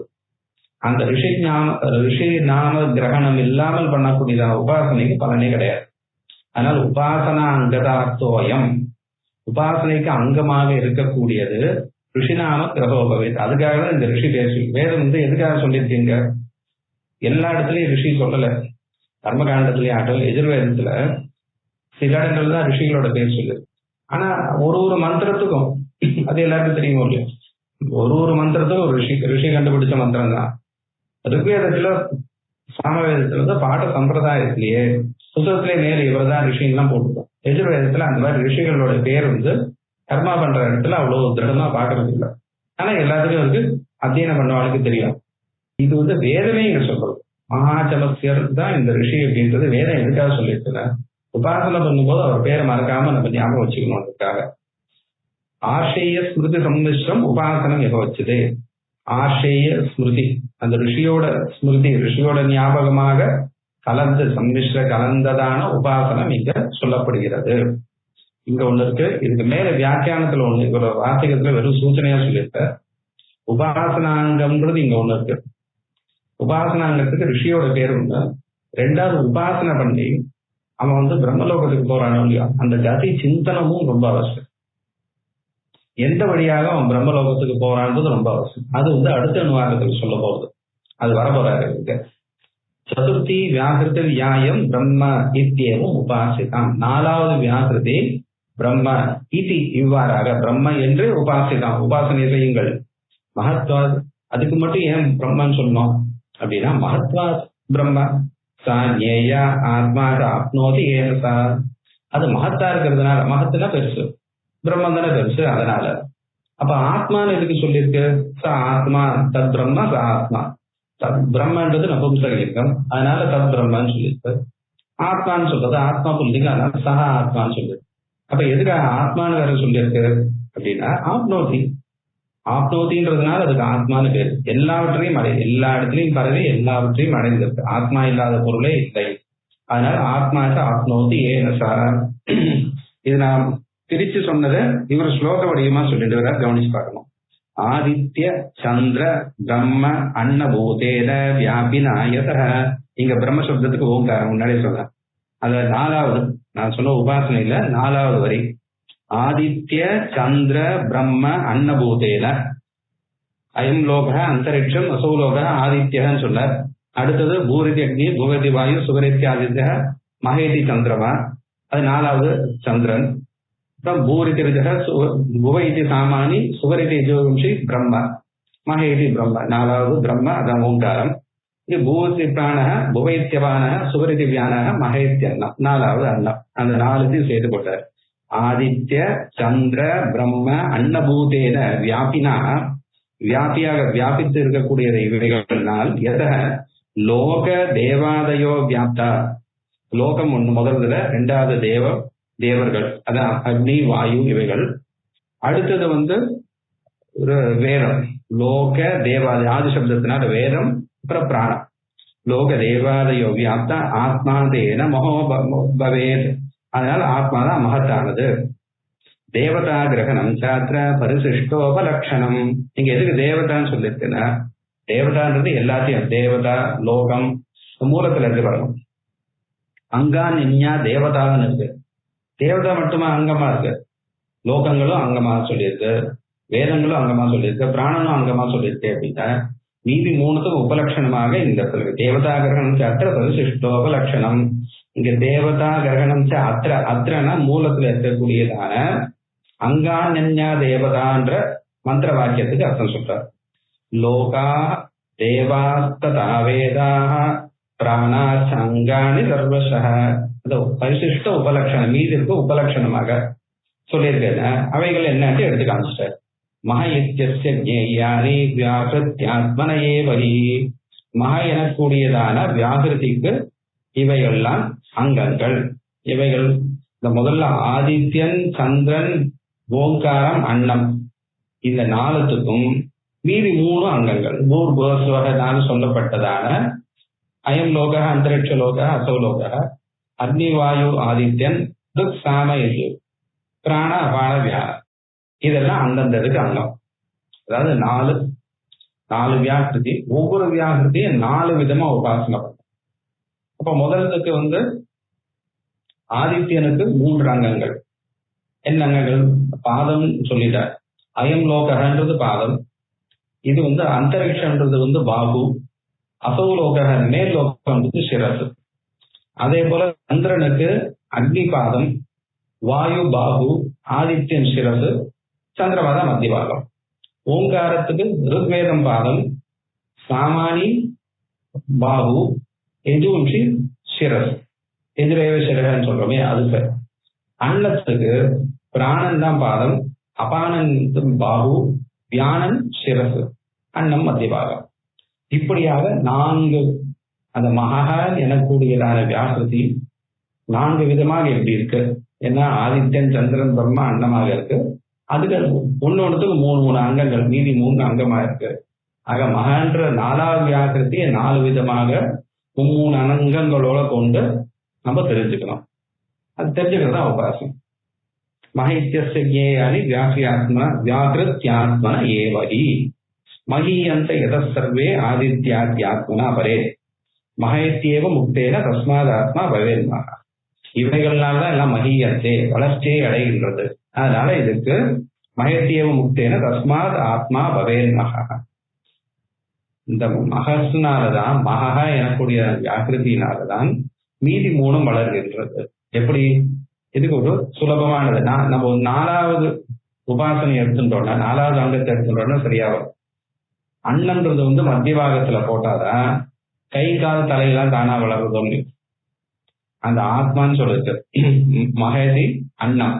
அந்த ரிஷி நாம கிரகணம் இல்லாமல் பண்ணக்கூடியதான உபாசனைக்கு பலனே கிடையாது. அதனால உபாசனா அங்கதார்த்தோயம், உபாசனைக்கு அங்கமாக இருக்கக்கூடியது ரிஷிநாம கிரகோபவேத். அதுக்காக தான் இந்த ரிஷி பேசி வேதம் எதுக்காக சொல்லியிருக்கீங்க? எல்லா இடத்துலயும் ரிஷி சொல்லல. கர்மகாண்டத்திலேயே ஆட்டல் எதிர்வேதத்துல சில இடங்கள் தான் ரிஷிகளோட பேர் சொல்லு. ஆனா ஒரு மந்திரத்துக்கும் அது எல்லாருக்கும் தெரியும் இல்லையா? ஒரு மந்திரத்துக்கும் ஒரு ரிஷி கண்டுபிடிச்ச மந்திரம் தான். ரிக்வேதத்துல சாமவேதத்துல பாட்ட சம்பிரதாயத்திலேயே புத்தகத்திலே மேல இவர் தான் ரிஷின்லாம் போட்டுருக்கோம். எதிர்வேதத்துல அந்த மாதிரி ரிஷிகளோட பேர் கர்மா பண்ற இடத்துல அவ்வளவு திருடமா பாக்குறது இல்லை. ஆனா எல்லாத்துக்கும் அத்தியனம் பண்ணவாளுக்கு தெரியும். இது வேதமே இங்க சொல்றது. மகாச்சமஸ்யர் தான் இந்த ரிஷி அப்படின்றது வேதம் எதுக்காக சொல்லிட்டு உபாசனை பண்ணும்போது அவர் பேரை மறக்காம நம்ம ஞாபகம் வச்சுக்கணும். அதுக்காக ஆர்ஷேய ஸ்மிருதி சம்மிஷ்ரம் உபாசனம் எக வச்சது. ஆர்ஷேய ஸ்மிருதி அந்த ரிஷியோட ஸ்மிருதி, ரிஷியோட ஞாபகமாக கலந்து சம்மிஷ்ர கலந்ததான உபாசனம் இங்க சொல்லப்படுகிறது. இங்க ஒண்ணு இருக்கு. இதுக்கு மேல வியாக்கியானத்துல ஒண்ணு, இவரோட வார்த்தைகத்துல வெறும் சூச்சனையா சொல்லியிருக்க. உபாசனாங்கம்ன்றது இங்க ஒண்ணு இருக்கு. உபாசனாங்கத்துக்கு ரிஷியோட பேர் உண்டு. 2வது உபாசனை பண்ணி அவன் பிரம்மலோகத்துக்கு போறானோ இல்லையா, அந்த கதி சிந்தனமும் ரொம்ப அவசியம். எந்த வழியாக அவன் பிரம்மலோகத்துக்கு போறான்றது ரொம்ப அவசியம். அது அடுத்த அனுவாதத்தில் சொல்ல போகுது. அது வரப்போறாரு. சதுர்த்தி வியாகிருதி நியாயம் பிரம்ம இத்தியவும் உபாசிதாம். 4வது வியாகிருதி பிரம்ம இதி, இவ்வாறாக பிரம்ம என்று உபாசிதாம், உபாசனை செய்யுங்கள். மகத்வா, அதுக்கு மட்டும் ஏன் பிரம்மன்னு சொன்னோம் அப்படின்னா, மகத்வா பிரம்ம சா ஞேயா ஆத்மா ஆப்னோதி ஏன சா. அது மகத்தா இருக்கிறதுனால, மகத்துனா பெருசு, பிரம்மம் தானே பெருசு, அதனால. அப்ப ஆத்மான்னு எதுக்கு சொல்லியிருக்கு? ச ஆத்மா தத் பிரம்ம ச ஆத்மா. தத் பிரம்மன்றது நபும்சகலிங்கம், அதனால தத் பிரம்மன்னு சொல்லியிருக்கு. ஆத்மான்னு சொல்றது ஆத்மா புல்லிங்க, அதனால சக ஆத்மான்னு சொல்லியிருக்கு. அப்ப எதுக்காக ஆத்மான்னு வேற சொல்லியிருக்கு அப்படின்னா, ஆப்னோதி ஆப்னோதின்றதுனால அதுக்கு ஆத்மான்னு பேரு. எல்லாவற்றையும் எல்லா இடத்துலையும் பரவி எல்லாவற்றையும் அடைந்திருக்கு. ஆத்மா இல்லாத பொருளே இல்லை. அதனால ஆத்மாக்கு ஆப்னோதி ஏனசா. இது நான் பிரிச்சு சொன்னதை இவர் ஸ்லோக வடிவமா சொல்லிட்டு வர கவனிச்சு பார்க்கணும். ஆதித்ய சந்திர பிரம்ம அன்னபூதேன வியாபினாயத. இங்க பிரம்ம சப்தத்துக்கு ஓங்காரம் முன்னாடியே சொல்றேன். அத 4வது நான் சொன்ன உபாசனையில 4வது வரி. ஆதித்ய சந்திர பிரம்ம அன்னபூதேன அயம் லோக அந்தரிக்ஷம் அசௌலோக ஆதித்யன்னு சொன்னார். அடுத்தது பூரிதி அக்னி புகதி வாயு சுகரித்தி ஆதித்ய மகேதி சந்திரமா, அது 4வது சந்திரன். அப்புறம் பூரிதி புகைதி சாமானி சுகரிதி ஜோகம்ஷி பிரம்ம மகேதி பிரம்ம 4வது பிரம்ம, அதான் ஓங்காரம். இது பூரிதி பிராண புகைத்தியவான சுகரிதி வியான மகேத்தி அன்னம் 4வது அன்னம். அந்த 4த்தையும் சேர்த்து போட்டார். ஆதித்ய சந்திர பிரம்ம அன்னபூதேன வியாபினா, வியாபியாக வியாபித்து இருக்கக்கூடிய இவைகளினால் எத லோக தேவாதயோ வியாப்தா. லோகம் ஒண்ணு முதல்ல, 2வது தேவர்கள், அதான் அக்னி வாயு இவைகள். அடுத்தது ஒரு வேதம், லோக தேவாதய ஆதி சப்தத்தினால வேதம், அப்புறம் பிராணம். லோக தேவாதயோ வியாப்தா ஆத்மாதேன மகோ பவேத். அதனால ஆத்மா தான் மகத்தானது. தேவதா கிரகணம் சாத்திர பரிசிஷ்டோபலட்சணம். இங்க எதுக்கு தேவதான்னு சொல்லிருக்குன்னா, தேவதான்றது எல்லாத்தையும், தேவதா லோகம் மூலத்துல இருந்து வரணும். அங்கான்யா தேவதான்னு இருக்கு. தேவதா மட்டுமா அங்கமா இருக்கு, லோகங்களும் அங்கமா சொல்லியிருக்கு, வேதங்களும் அங்கமா சொல்லியிருக்கு, பிராணனும் அங்கமா சொல்லியிருக்கு. அப்படின்னா மீதி 3த்துக்கும் உபலட்சணமாக இந்த தேவதா கிரகணம் சாத்திர பரிசிஷ்டோபலட்சணம். இங்க தேவதா கிரகணம் அத்திர, அத்திரனா மூலத்துல இருக்கக்கூடியதான அங்கான்யா தேவதான்ற மந்திர வாக்கியத்துக்கு அர்த்தம் சொல்றார். லோகா தேவாஸ்ததா வேதாக பிராணாச்ச அங்காணி சர்வசஹ. அது பரிசிஷ்ட உபலட்சணம், மீதி இருக்க உபலட்சணமாக சொல்லியிருக்க அவைகள் என்னன்னு எடுத்து காமிச்சிட்டார். மக இத்தியஸ்ய ஜேயானி வியாகிருத்யாத்மனயே வரி. மக எனக்கூடியதான வியாகிருதிக்கு இவைகள்லாம் அங்கங்கள். இவைகள் இந்த முதல்ல ஆதித்யன் சந்திரன் ஓங்காரம் அன்னம், இந்த 4த்துக்கும் மீதி 3 அங்கங்கள். பூர்வஸ்வகனால சொல்லப்பட்டதான அயம் லோக அந்தரிக்ஷ லோக அசௌலோக அக்னி வாயு ஆதித்யன் துக் சாம யஜு பிராண அபான வியான, இதெல்லாம் அந்தந்த இதுக்கு அங்கம். அதாவது 4 வியாகிருதி. ஒவ்வொரு வியாகிருதியும் 4 விதமா உபாசனை பண்ணும். அப்ப முதலுக்கு ஆதித்யனுக்கு 3 அங்கங்கள். என்ன அங்கங்கள்? பாதம் சொல்லிட்டார். அயம் லோகன்றது பாதம். இது அந்தரிக்ஷன்றது பாகு. அசௌலோக மேல் லோகம் சிரசு. அதே போல சந்திரனுக்கு அக்னி பாதம், வாயு பாகு, ஆதித்யன் சிரசு, சந்திரபாதம் மத்திய பாகம். ஓங்காரத்துக்கு ருக்வேதம் பாதம், சாமானி பாகு, எஜுவம்சி சிரஸ், எதிரேவ சிரகன்னு சொல்றோமே அது. அன்னத்துக்கு பிராணன் தான் பாதம், அபானன் பாகு, வியானன் சிரசு, அன்னம் மத்திய பாகம். இப்படியாக 4 அந்த மகா எனக்கூடியதான வியாகிருதி 4 விதமாக எப்படி இருக்கு. ஏன்னா ஆதித்யன் சந்திரன் பிரம்மா அன்னமாக இருக்கு. அதுக்கு ஒன்னொன்னுக்கு 3 அங்கங்கள், மீதி 3 அங்கமா இருக்கு. ஆக மகான்ற 4வது வியாகிருதி 4 விதமாக 3 அங்கங்களோட கொண்டு நம்ம தெரிஞ்சுக்கணும். அது தெரிஞ்சுக்கிறது தான் உபாசம். மகித்யஸ்யானி வியாகிருத்யாத்மன ஏவஹி மகீயந்த எத சர்வே ஆதித்யாத்மனா பரே மகேத்தியேவ முக்தேன தஸ்மாத் ஆத்மா பவேன்மஹ. இவைகள்னால்தான் எல்லாம் மகீயத்தே வளர்ச்சியை அடைகின்றது. அதனால இதுக்கு மகேத்தியேவ முக்தேன தஸ்மாத் ஆத்மா பவேன்மஹ. இந்த மகஸ்னாலதான், மகா எனக்கூடிய வியாகிருதியினாலதான் மீதி 3 வளர்கின்றது. எப்படி? இதுக்கு ஒரு சுலபமானது. நம்ம 4வது உபாசனை எடுத்துட்டோம்னா, 4வது அங்கத்தை எடுத்துட்டோம்னா சரியா வரும். அன்னன்றது மத்திய பாகத்துல போட்டாதான் கை கால் தலையெல்லாம் தானா வளர்றது. அந்த ஆத்மான்னு சொல்லுது மகதி அன்னம்,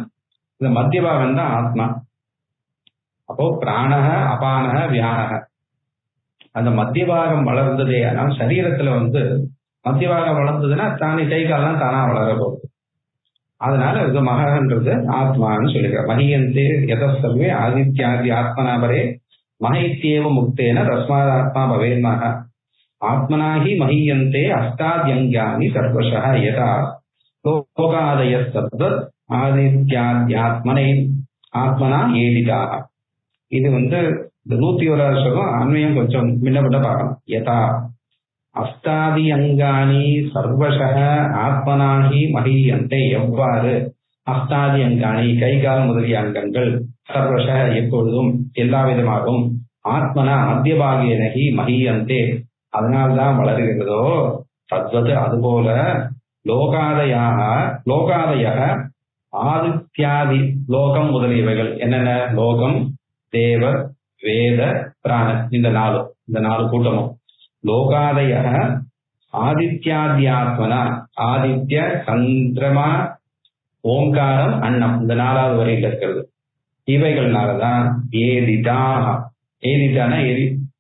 இந்த மத்திய பாகம் தான் ஆத்மா. அப்போ பிராணக அபானக வியானக, அந்த மத்திய பாகம் வளர்ந்ததே. ஆனால் சரீரத்துல மத்திய பாகம் வளர்ந்ததுன்னா தானே கை கால்லாம் தானா வளர போகுது. அதனால இது மகன்றது ஆத்மான்னு சொல்லிருக்க. மகியந்தே எதே ஆதித்யாதி ஆத்மனாபரே மகைத்யேவ முக்தேன தஸ்மாதாத்மா பவேன்மக ஆத்மனாஹி மஹீயந்தே அஷ்டாத்யங்கானி சர்வசஹ யதா லோகாதய சத்வத் ஆதித்யாத்மனை ஆத்மனா ஏதிதாக. இது இந்த 101வது ஸ்லோகம் அன்வயம் கொஞ்சம் முன்ன பார்க்கணும். யதா அஷ்டாதி அங்கானி சர்வசக ஆத்மனாகி மஹீயந்தே, எவ்வாறு அஷ்டாதி அங்கானி கைகால் முதலிய அங்கங்கள் சர்வசக எப்பொழுதும் எல்லா விதமாகவும் ஆத்மனா மத்தியபாகியனகி மஹீயந்தே அதனால்தான் வளருகிறதோ தத்வது அதுபோல லோகாதய ஆதித்யாதி லோகம் முதலியவைகள் என்னென்ன லோகம் தேவர் வேத பிராணன் இந்த நாலு கூட்டமும் லோகாதய ஆதித்யாத்யாத்மனா ஆதித்ய சந்திரமா ஓங்காரம் அன்னம் இந்த 4வது வரையில் இருக்கிறது. இவைகள்னாலதான் ஏதிதான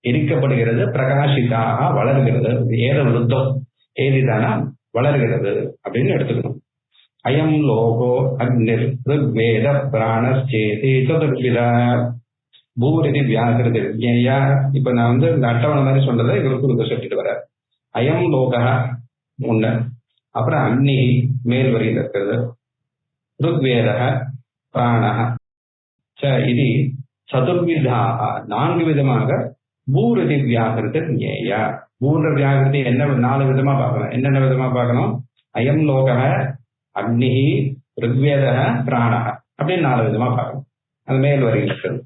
எரிக்கப்படுகிறது, பிரகாசிதாக வளர்கிறது, ஏத விருத்தம் ஏதிதான வளர்கிறது அப்படின்னு எடுத்துக்கணும். அயம் லோகோ அக்னிர் ருக்வேத பிராணச்சேதி சதுர்வித பூரிதி வியாகிருதி விஜயா. இப்ப நான் இந்த அட்டவணை மாதிரி சொன்னதை இவருக்கு சொல்லிட்டு வர. அயம் லோக ஒண்ணு, அப்புறம் அக்னி மேல் வரையில் இருக்கிறது, ருக்வேத பிராண இது சதுர்விதாக 4 விதமாக பூரிதி வியாகிருதி ஞேயா. பூர்ண வியாகிருதி என்ன 4 விதமா பார்க்கணும். என்னென்ன விதமா பார்க்கணும்? அயம் லோக அக்னி ருக்வேத பிராண அப்படின்னு 4 விதமா பார்க்கணும். அது மேல் வரையில் இருக்கிறது.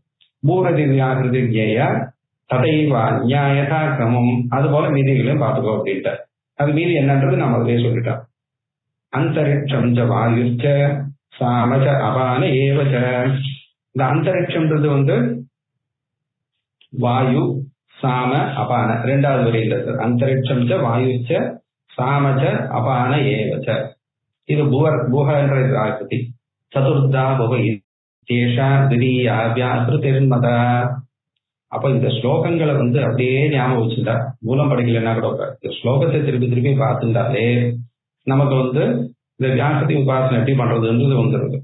பூரதி வியாகிருதி ஞேயா ததைவா நியாயதா கிரமம், அது போல மீதிகளையும் பார்த்துக்கோ அப்படின்ட்டு. அது மீதி என்னன்றது நம்ம அதே சொல்லிட்டோம். அந்தரிக்ஷம் ச வாயுச்ச சாமச்ச அபான ஏவச்ச. இந்த அந்தரிக்ஷம்ன்றது வாயு சாம அபான 2வது வரையில் இருக்கு. அந்தரிக்ஷம் ச வாயுச்ச சாமச்ச அபான ஏவச்ச. இது புகன்ற ஆகிருதி. சதுர்தா புக தேஷா திடீயா வியாகிருதிர்மத. அப்ப இந்த ஸ்லோகங்களை அப்படியே ஞாபகம் வச்சுட்டா, மூலம் படிக்கலன்னா கூட இந்த ஸ்லோகத்தை திருப்பி பார்த்துட்டாலே நமக்கு இந்த வியாகிருதி உபாசனை எப்படி பண்றதுன்றது வந்துருது.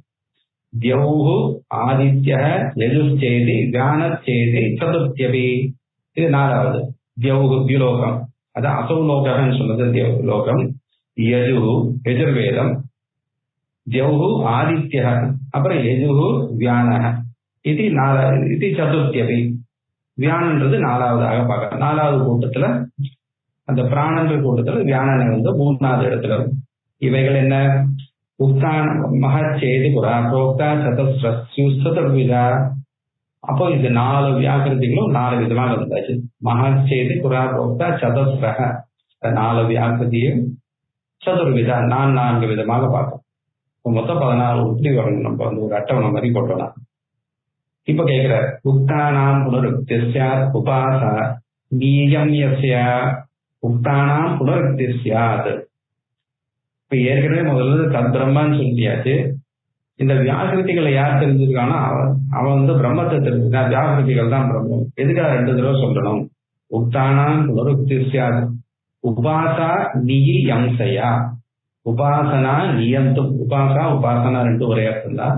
தியௌஹு ஆதித்ய யஜுச்சேதி வியானச்சேதி சதுர்த்தியபி. இது 4வது. தியௌஹு தியுலோகம், அது அசௌலோகன்னு சொன்னது தியௌலோகம். யஜுஹு யஜுர்வேதம், தியௌஹு ஆதித்ய, அப்புறம் யஜுஹு வியானஹ இது சதுர்த்தியபி. வியானன்றது 4வதாக பார்க்க. 4வது கூட்டத்துல அந்த பிராணன்ற கூட்டத்துல வியானனை 3வது இடத்துல. இவைகள் என்ன? உக்தான் மகச்சேதி புரா புரோக்தா சதுர்விதா. அப்போ இது 4 வியாகிருதிகளும் 4 விதமாக இருந்தாச்சு. மகச்சேதி புரா புரோக்தா சதுஸ்ரக 4 வியாகிருதியும் சதுர்விதா 4 விதமாக பார்ப்போம். மொத்தம் 14 உத்தி வரணும். நம்ம ஒரு அட்டவணை மாதிரி போட்டோம்னா இப்ப கேட்கிற உக்தானாம் புனருக்திஸ்யா உபாசா நீயம்யஸ்ய உக்தானாம் புனருக்திஸ்யாத். இப்ப ஏற்கனவே முதல்ல தத்பிரம்மான்னு சொல்லியாச்சு. இந்த வியாகிருதிகளை யார் தெரிஞ்சிருக்கானோ அவன் பிரம்மத்தை தெரிஞ்சுக்கான். வியாகிருதிகள் தான் பிரம்மம். எதுக்காக 2 தடவை சொல்லணும்? உக்தானாம் புனருக்திஸ்யாத் உபாசா நியம்சயா. உபாசனா நியந்தும். உபாசனா 2 ஒரே அர்த்தம் தான்.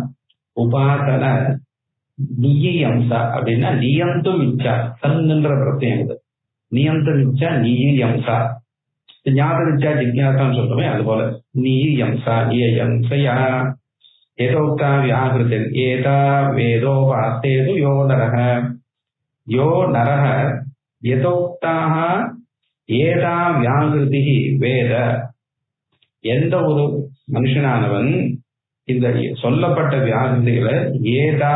உபாசன நியம்சா அப்படின்னா நியந்தும் இச்சா சன்னுன்ற பிரத்யம். நியந்தும் இச்சா நியம்சா. ஞாபகம் இச்சா ஜிக்ஞாசான்னு சொல்றோமே அது போல நியம்சா நியம்சயா. ஏதோக்தா வியாகிருதி ஏதா வேதோபாஸ்தேது யோ நரஹ யதோக்தாக ஏதா வியாகிருதி வேத. எந்த ஒரு மனுஷனானவன் இந்த சொல்லப்பட்ட வியாகிருதிகளை ஏதா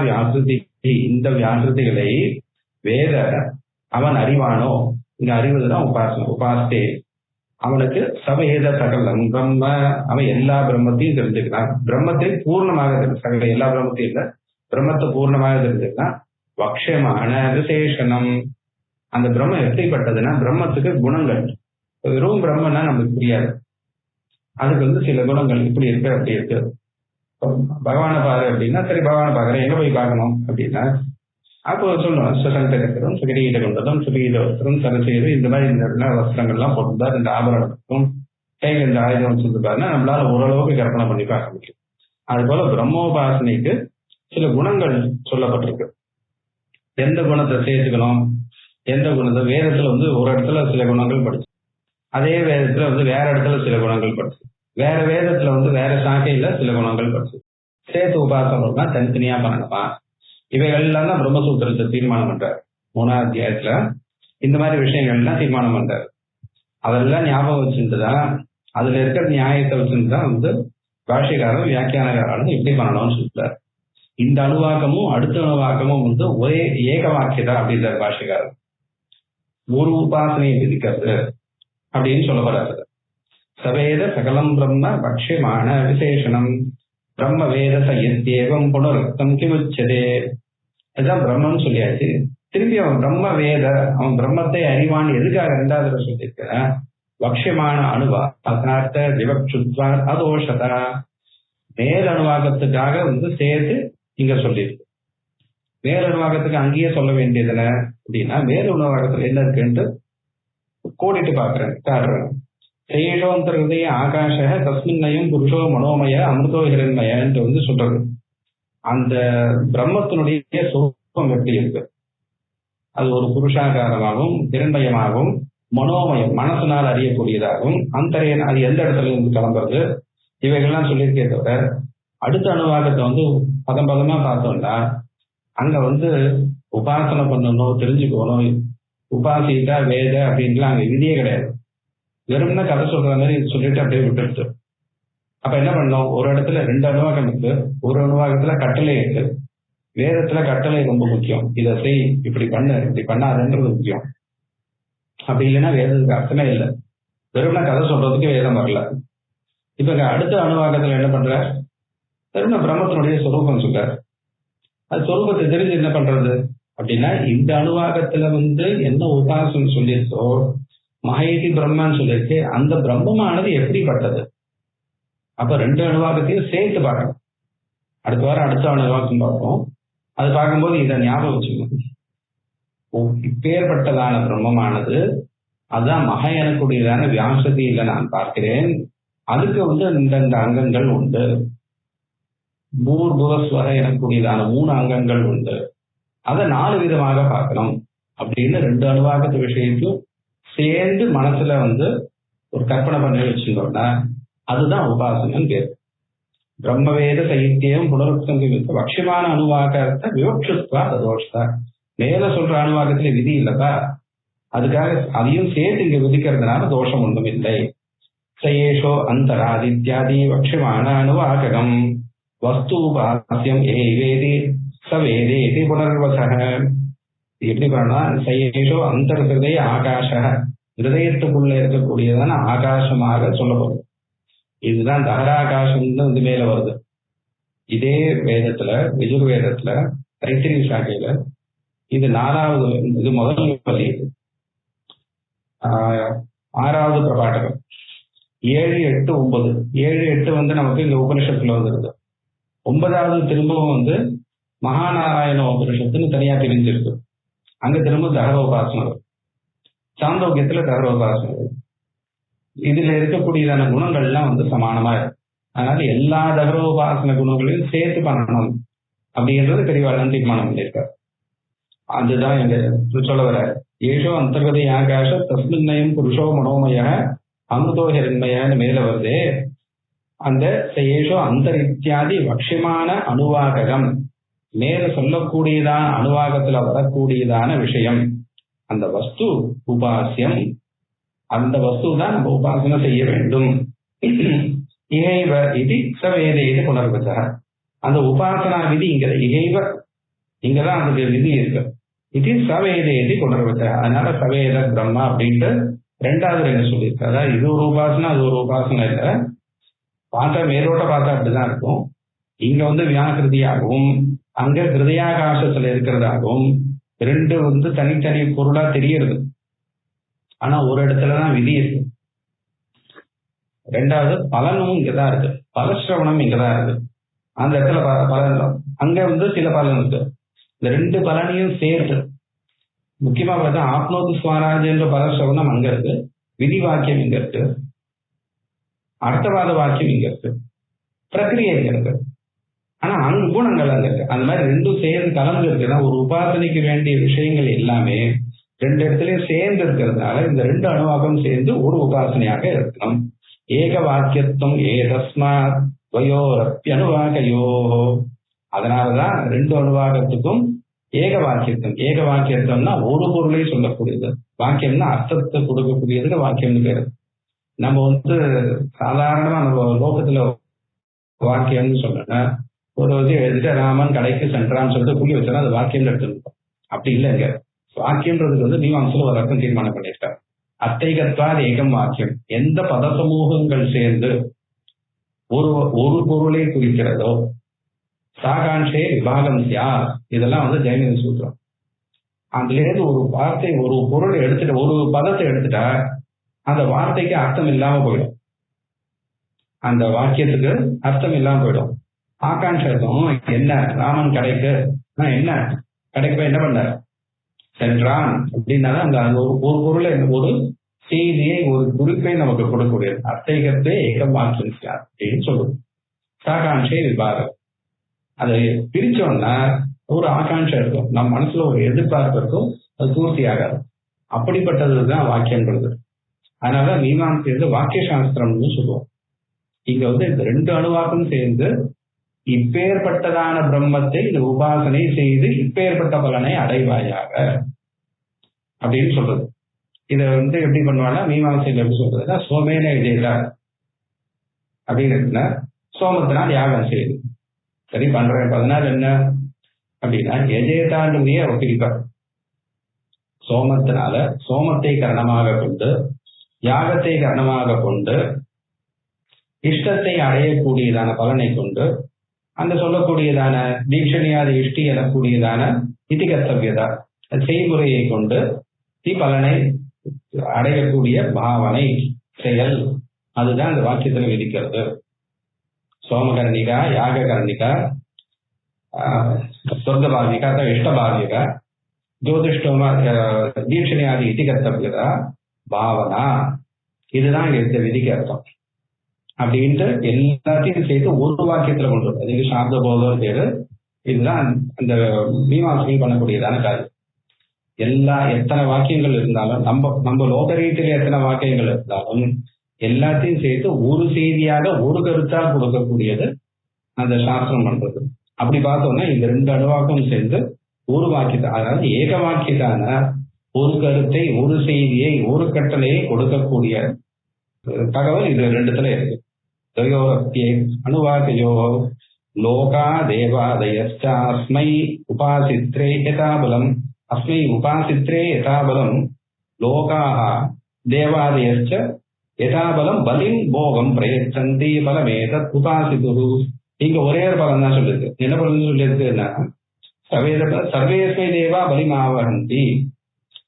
வியாகிருதி இந்த வியாகிருதிகளை வேத அவன் அறிவானோ. இங்க அறிவதுதான் உபாசனை. உபாசத்தே அவனுக்கு சவேத சகலம் பிரம்ம. அவன் எல்லா பிரம்மத்தையும் தெரிஞ்சுக்கிறான். பிரம்மத்தை பூர்ணமாக சகல எல்லா பிரம்மத்தையும் இல்ல, பிரம்மத்தை பூர்ணமாக தெரிஞ்சுக்கிறான். வக்ஷமான விசேஷனம். அந்த பிரம்மம் எப்படிப்பட்டதுன்னா பிரம்மத்துக்கு குணங்கள். வெறும் பிரம்மன்னா நமக்கு புரியாது. அதுக்கு சில குணங்கள் இப்படி இருக்கு அப்படி இருக்கு. பகவானை பாரு அப்படின்னா சரி பகவானை பாக்குறேன், எங்க போய் பார்க்கணும் அப்படின்னா அப்போ சொல்லுவோம் சுகந்த கத்திரம் சுகரீட கொண்டதும் சுகீத வஸ்திரம் சரசெய்து இந்த மாதிரி இந்த வஸ்திரங்கள்லாம் போட்டுருந்தார். இந்த ஆபரணத்துக்கும் கையில் இந்த ஆயுதம் வச்சிருந்தாருன்னா நம்மளால ஓரளவுக்கு கற்பனை பண்ணி பார்க்க முடியும். அது போல பிரம்மோபாசனைக்கு சில குணங்கள் சொல்லப்பட்டிருக்கு. எந்த குணத்தை சேர்த்துக்கணும், எந்த குணத்தை வேதத்துல வந்து ஒரு இடத்துல சில குணங்கள் படிச்சு, அதே வேதத்துல வந்து வேற இடத்துல சில குணங்கள் படிச்சு, வேற வேதத்துல வந்து வேற சாக்கையில சில குணங்கள் படிச்சு, சேர்த்து உபாசனை தனித்தனியா பண்ணணுமா, இவைகள்லாம் தான் பிரம்மசூத்திரத்தை தீர்மானம் பண்றாரு. 3ஆம் அத்தியாயத்துல இந்த மாதிரி விஷயங்கள்லாம் தீர்மானம் பண்றாரு. அதெல்லாம் ஞாபகம் வச்சுட்டுதான், அதுல இருக்கிற நியாயத்தை வச்சுட்டுதான் வந்து பாஷ்யக்காரரும் வியாக்கியானக்காரரும் இப்படி பண்ணணும்னு சொல்றாரு. இந்த அணுவாக்கமும் அடுத்த அணுவாக்கமும் வந்து ஒரே ஏக வாக்கியதா அப்படின்ற பாஷ்யக்காரர் ஒரு உபாசனையை விதிக்கிறது அப்படின்னு சொல்லப்படுறாரு. சவேத சகலம் பிரம்ம பக்ஷ்யமான விசேஷனம் பிரம்ம வேத சயத்தேவம் புனருக்தம் கிமுச்சதே. அதுதான் பிரம்மன்னு சொல்லியாச்சு. திருப்பி அவன் பிரம்ம வேத, அவன் பிரம்மத்தை அறிவான் எதுக்காக 2வது வருஷம் இருக்கிற பக்ஷ்யமான அணுவா அசார்த்த விவக்ஷுத்வா அதோஷதா, மேல் அணுவாக்கத்துக்காக வந்து சேர்த்து இங்க சொல்லியிருக்கு. மேல் அணுவாக்கத்துக்கு அங்கேயே சொல்ல வேண்டியதுல அப்படின்னா மேல் அணுவாக்கத்துல என்ன இருக்குன்ட்டு கோடிட்டு பாக்குறேன் காட்டுறேன். சேஷோந்தர்கதைய ஆகாஷ தஸ்மின்னையும் புருஷோ மனோமய அமிர்தோ ஹிரண்மயன்ட்டு வந்து சொல்றது. அந்த பிரம்மத்தினுடைய சொரூபம் எப்படி இருக்கு, அது ஒரு புருஷாகாரமாகவும் ஹிரண்மயமாகவும் மனோமயம் மனசனால் அறியக்கூடியதாகவும் அந்தரையன் அது எந்த இடத்துல இருந்து கிளம்புறது, இவைகள்லாம் சொல்லியிருக்கே தவிர அடுத்த அணுவாக்கத்தை வந்து பதம் பதமா பார்த்தோம்னா அங்க வந்து உபாசனை பண்ணணும், தெரிஞ்சுக்கணும், உபாசிதா வேத அப்படின்லாம் அங்க விதியே கிடையாது. வெறும்னா கதை சொல்ற மாதிரி சொல்லிட்டு அப்படியே விட்டுடுச்சு. அப்ப என்ன பண்ணோம், ஒரு இடத்துல 2 அணுவாக்கம் இருக்கு, ஒரு அணுவாக்கத்துல கட்டளை இருக்கு. வேதத்துல கட்டளை ரொம்ப முக்கியம், இதை செய், இப்படி பண்ணு, இப்படி பண்ணாதுன்றது முக்கியம். அப்படி இல்லைன்னா வேதத்துக்கு அர்த்தமே இல்லை, வெறும்னா கதை சொல்றதுக்கு வேதம் வரல. இப்ப அடுத்த அணுவாக்கத்துல என்ன பண்ற, வெறும்னா பிரம்மத்தினுடைய சொரூபம் சொல்ற. அது சொரூபத்தை தெரிஞ்சு என்ன பண்றது அப்படின்னா, இந்த அணுவாக்கத்துல வந்து என்ன உபாசனை சொல்லியிருக்கோ மகேதி பிரம்மன்னு சொல்லியிருக்கு, அந்த பிரம்மமானது எப்படிப்பட்டது. அப்ப 2 அணுவாக்கத்தையும் சேர்த்து பார்க்கணும். அடுத்த வாரம் அடுத்த அணுவாக்கம் பார்ப்போம். அது பார்க்கும்போது இதை ஞாபகம் வச்சுக்கணும். இப்பேற்பட்டதான பிரம்மமானது அதுதான் மகை எனக்கூடியதான வியாசதியில நான் பார்க்கிறேன். அதுக்கு வந்து இந்த அங்கங்கள் உண்டு. பூர்புவஸ்வர எனக்கூடியதான 3 அங்கங்கள் உண்டு. அதை 4 விதமாக பார்க்கணும் அப்படின்னு 2 அணுவாக்கத்து விஷயத்தையும் சேர்ந்து மனசுல வந்து ஒரு கற்பனை பண்ணி வச்சுட்டோம்னா அதுதான் உபாசனம் பேர். பிரம்மவேத சைத்தியம் புனருக்தம் பக்ஷமான அணுவாக்கத்தை விவக்ஷுத்வா ததோஷா. மேல சொல்ற அணுவாக்கத்துல விதி இல்லப்பா, அதுக்காக அதையும் சேர்த்து இங்க விதிக்கிறதுனால தோஷம் ஒன்றும் இல்லை. சயேஷோ அந்தராதித்யாதி பக்ஷமான அணுவாக்கம் வஸ்து உபாசியம் ஏவேதி சவேதேதி புனர்வசக. எப்படி பண்ணா, சயேஷோ அந்தர்ஹிருதய ஆகாஷ, ஹிருதயத்துக்குள்ள இருக்கக்கூடியதான ஆகாசமாக சொல்லப்படும். இதுதான் தகராகாசம்னு வந்து மேல வருது. இதே வேதத்துல யஜுர்வேதத்துல தைத்திரிய சாக்கையில இது 4வது, இது முதல் பலி, 6வது பிரபாடகம் 7, 8, 9. 7, 8 வந்து நமக்கு இந்த உபனிஷத்துல வந்துருது. 9வது திரும்பவும் வந்து மகாநாராயண உபனிஷத்துன்னு தனியா பிரிஞ்சிருக்கு. அங்க திரும்ப தகர உபாசனை, சாந்தோக்கியத்துல தகர உபாசனை. இதுல இருக்கக்கூடியதான குணங்கள்லாம் வந்து சமானமா இருக்கு. அதனால எல்லா தகர உபாசன குணங்களையும் சேர்த்து பண்ணணும் அப்படின்றது பெரியவாழ்லாம் தீர்மானம் பண்ணியிருக்காரு. அதுதான் எங்க சொல்ல வர. ஏஷோ அந்தர்கதை ஆகாஷ தஸ்மின்மயம் புருஷோ மனோமய அமிர்தோ ஹிரண்மயன்னு மேல வருது. அந்த ஏஷோ அந்தர் இத்தியாதி பக்ஷ்யமான அணுவாகம், மேல சொல்லக்கூடியதான அணுவாகத்துல வரக்கூடியதான விஷயம், அந்த வஸ்து உபாசியம், அந்த வஸ்து தான் நம்ம உபாசனை செய்ய வேண்டும். இகைவ இது சவேத இது புனர்வச. அந்த உபாசனா விதி இங்க இகைவ, இங்கதான் அதுக்கு விதி இருக்கு. இது சவேத இது புனர்வச. அதனால சவேத பிரம்மா அப்படின்ட்டு 2வது என்ன சொல்லியிருக்கு. அதாவது இது ஒரு உபாசனை, அது ஒரு உபாசனை இல்லை. பார்த்தா மேலோட்ட பார்த்தா அப்படிதான் இருக்கும். இங்க வந்து வியாகிருதியாகவும் அங்க ஹிருதயாகாசத்துல இருக்கிறதாகவும் 2 வந்து தனித்தனி பொருளா தெரியுது. ஆனா ஒரு இடத்துலதான் விதி இருக்கு. 2வது பலனும் இங்கதான் இருக்கு, பலசிரவணம் இங்கதான் இருக்கு. அந்த இடத்துல பலன், அங்க வந்து சில பலன் இருக்கு. இந்த 2 பலனையும் சேர்த்து முக்கியமா பார்த்தா ஆப்னோது ஸ்வராஜ் என்ற பலசிரவணம் அங்க இருக்கு, விதி வாக்கியம் இங்க இருக்கு, அர்த்தவாத வாக்கியம் இங்க இருக்கு, பிரக்கிரியை இங்க இருக்கு. ஆனா அங்கு குணங்கள் அங்க இருக்கு. அந்த மாதிரி ரெண்டும் சேர்ந்து கலந்து இருக்குன்னா ஒரு உபாசனைக்கு வேண்டிய விஷயங்கள் எல்லாமே ரெண்டு இடத்துலயும் சேர்ந்து இருக்கிறதுனால இந்த ரெண்டு அணுவாக்கம் சேர்ந்து ஒரு உபாசனையாக இருக்கணும். ஏக வாக்கியத்துவம் ஏதஸ்மாத் வயோரப்பி அணுவாகையோ. அதனாலதான் ரெண்டு அணுவாகத்துக்கும் ஏக வாக்கியத்துவம். ஏக வாக்கியத்துவம்னா ஒரு பொருளை சொல்லக்கூடியது. வாக்கியம்னா அர்த்தத்தை கொடுக்கக்கூடியதுக்கு வாக்கியம்னு பேரு. நம்ம சாதாரணமா நம்ம லோகத்துல வாக்கியம்னு சொல்லணும், ஒரு இது எழுதிட்டு ராமன் கடைக்கு சென்றான்னு சொல்லிட்டு புள்ளி வச்சா அது வாக்கியம் எடுத்துருக்கோம். அப்படி இல்லைங்க. வாக்கியம்ன்றதுக்கு மீமாம்சையில ஒரு அர்த்தம் தீர்மானம் பண்ணியிருக்காரு. அத்தைகத்வாது ஏகம் வாக்கியம். எந்த பத சமூகங்கள் சேர்ந்து ஒரு ஒரு பொருளை குறிக்கிறதோ சாகாஞ்சே விபாகம் யார், இதெல்லாம் ஜெயமினி சூத்திரம். அதுல இருந்து ஒரு வார்த்தை ஒரு பொருளை எடுத்துட்டு ஒரு பதத்தை எடுத்துட்டா அந்த வார்த்தைக்கு அர்த்தம் இல்லாம போயிடும், அந்த வாக்கியத்துக்கு அர்த்தம் இல்லாம போயிடும். ஆகாங்கம் என்ன, ராமன் கடைக்கு என்ன கடைக்கு போய் என்ன பண்ண சென்றான் அப்படின்னா அந்த ஒரு பொருளை ஒரு செய்தியை ஒரு குறிப்பை நமக்கு கொடுக்கக்கூடியது. அத்தைகத்தே ஏகம் வாக்கியம் அப்படின்னு சொல்லுவோம். சாகாஞ்சே விபாகம். அதை பிரிச்சோம்னா ஒரு ஆகாங்ஷை இருக்கும், நம்ம மனசுல ஒரு எதிர்பார்ப்பு இருக்கும், அது பூர்த்தி ஆகாது. அப்படிப்பட்டதுதான் வாக்கியன்றது. அதனால மீமாம்சை வாக்கிய சாஸ்திரம்னு சொல்லுவோம். இங்க இந்த ரெண்டு அணுவாக்கம் சேர்ந்து இப்பேற்பட்டதான பிரம்மத்தை இந்த உபாசனை செய்து இப்பேற்பட்ட பலனை அடைவாயாக அப்படின்னு சொல்றது. இதை எப்படி பண்ணுவாங்கன்னா மீமாம்சையில் எப்படி சொல்றதுன்னா சோமேன விஜயதா அப்படின்னு இருக்குன்னா சோமத்தினால் யாகம் செய்யுது. சரி பண்றேன், அதனால என்ன அப்படின்னா எஜேதான்றதையே அவர் பிரிப்பார். சோமத்தினால சோமத்தை கரணமாக கொண்டு யாகத்தை கரணமாக கொண்டு இஷ்டத்தை அடையக்கூடியதான பலனை கொண்டு அந்த சொல்லக்கூடியதான தீட்சணியாத இஷ்டி எனக்கூடியதான இதி கர்த்தவியதா செய்முறையை கொண்டு பலனை அடையக்கூடிய பாவனை செயல், அதுதான் அந்த வாக்கியத்தில் விதிக்கிறது. சோமகர்ணிகா யாக கர்ணிகா சொர்க்கபாவிகா இஷ்டபாவிகா ஜோதிஷ்டோமா தீட்சணியாதி இதி கர்த்தவியதா பாவனா, இதுதான் இங்க விதிக்க அர்த்தம். அப்படின்ட்டு எல்லாத்தையும் சேர்த்து ஒரு வாக்கியத்துல கொண்டு வரும். அதுக்கு சாப்த போதம் பேரு. இதுதான் அந்த மீமாம்சையில் பண்ணக்கூடியதான காரியம். எத்தனை வாக்கியங்கள் இருந்தாலும் நம்ம லோக ரீதியில எத்தனை வாக்கியங்கள் இருந்தாலும் எல்லாத்தையும் சேர்த்து ஒரு செய்தியாக ஒரு கருத்தா கொடுக்கக்கூடியது அந்த சாஸ்திரம் பண்றது. அப்படி பார்த்தோம்னா இந்த ரெண்டு அணுவாக்கம் சேர்ந்து ஒரு வாக்கியத்தை, அதாவது ஏக வாக்கியத்தான ஒரு கருத்தை ஒரு செய்தியை ஒரு கட்டளையை கொடுக்கக்கூடிய தகவல் இது ரெண்டுத்துல இருக்கு. அணுவாக்கையோ லோகா தேவாதயஸ்ச அஸ்மை உபாசித்ரே யதாபலம் அஸ்மை உபாசித்ரே யதாபலம் லோகாஹ தேவாதயஸ்ச யதாபலம் பலிம் போகம் பிரயச்சந்தி பலமேதத் உபாசிது. இங்க ஒரே ஒரு பலம் தான் சொல்லுது. என்ன பலம் சொல்லியிருக்குன்னா சர்வேஸ்மை தேவா பலிமாவகந்தி.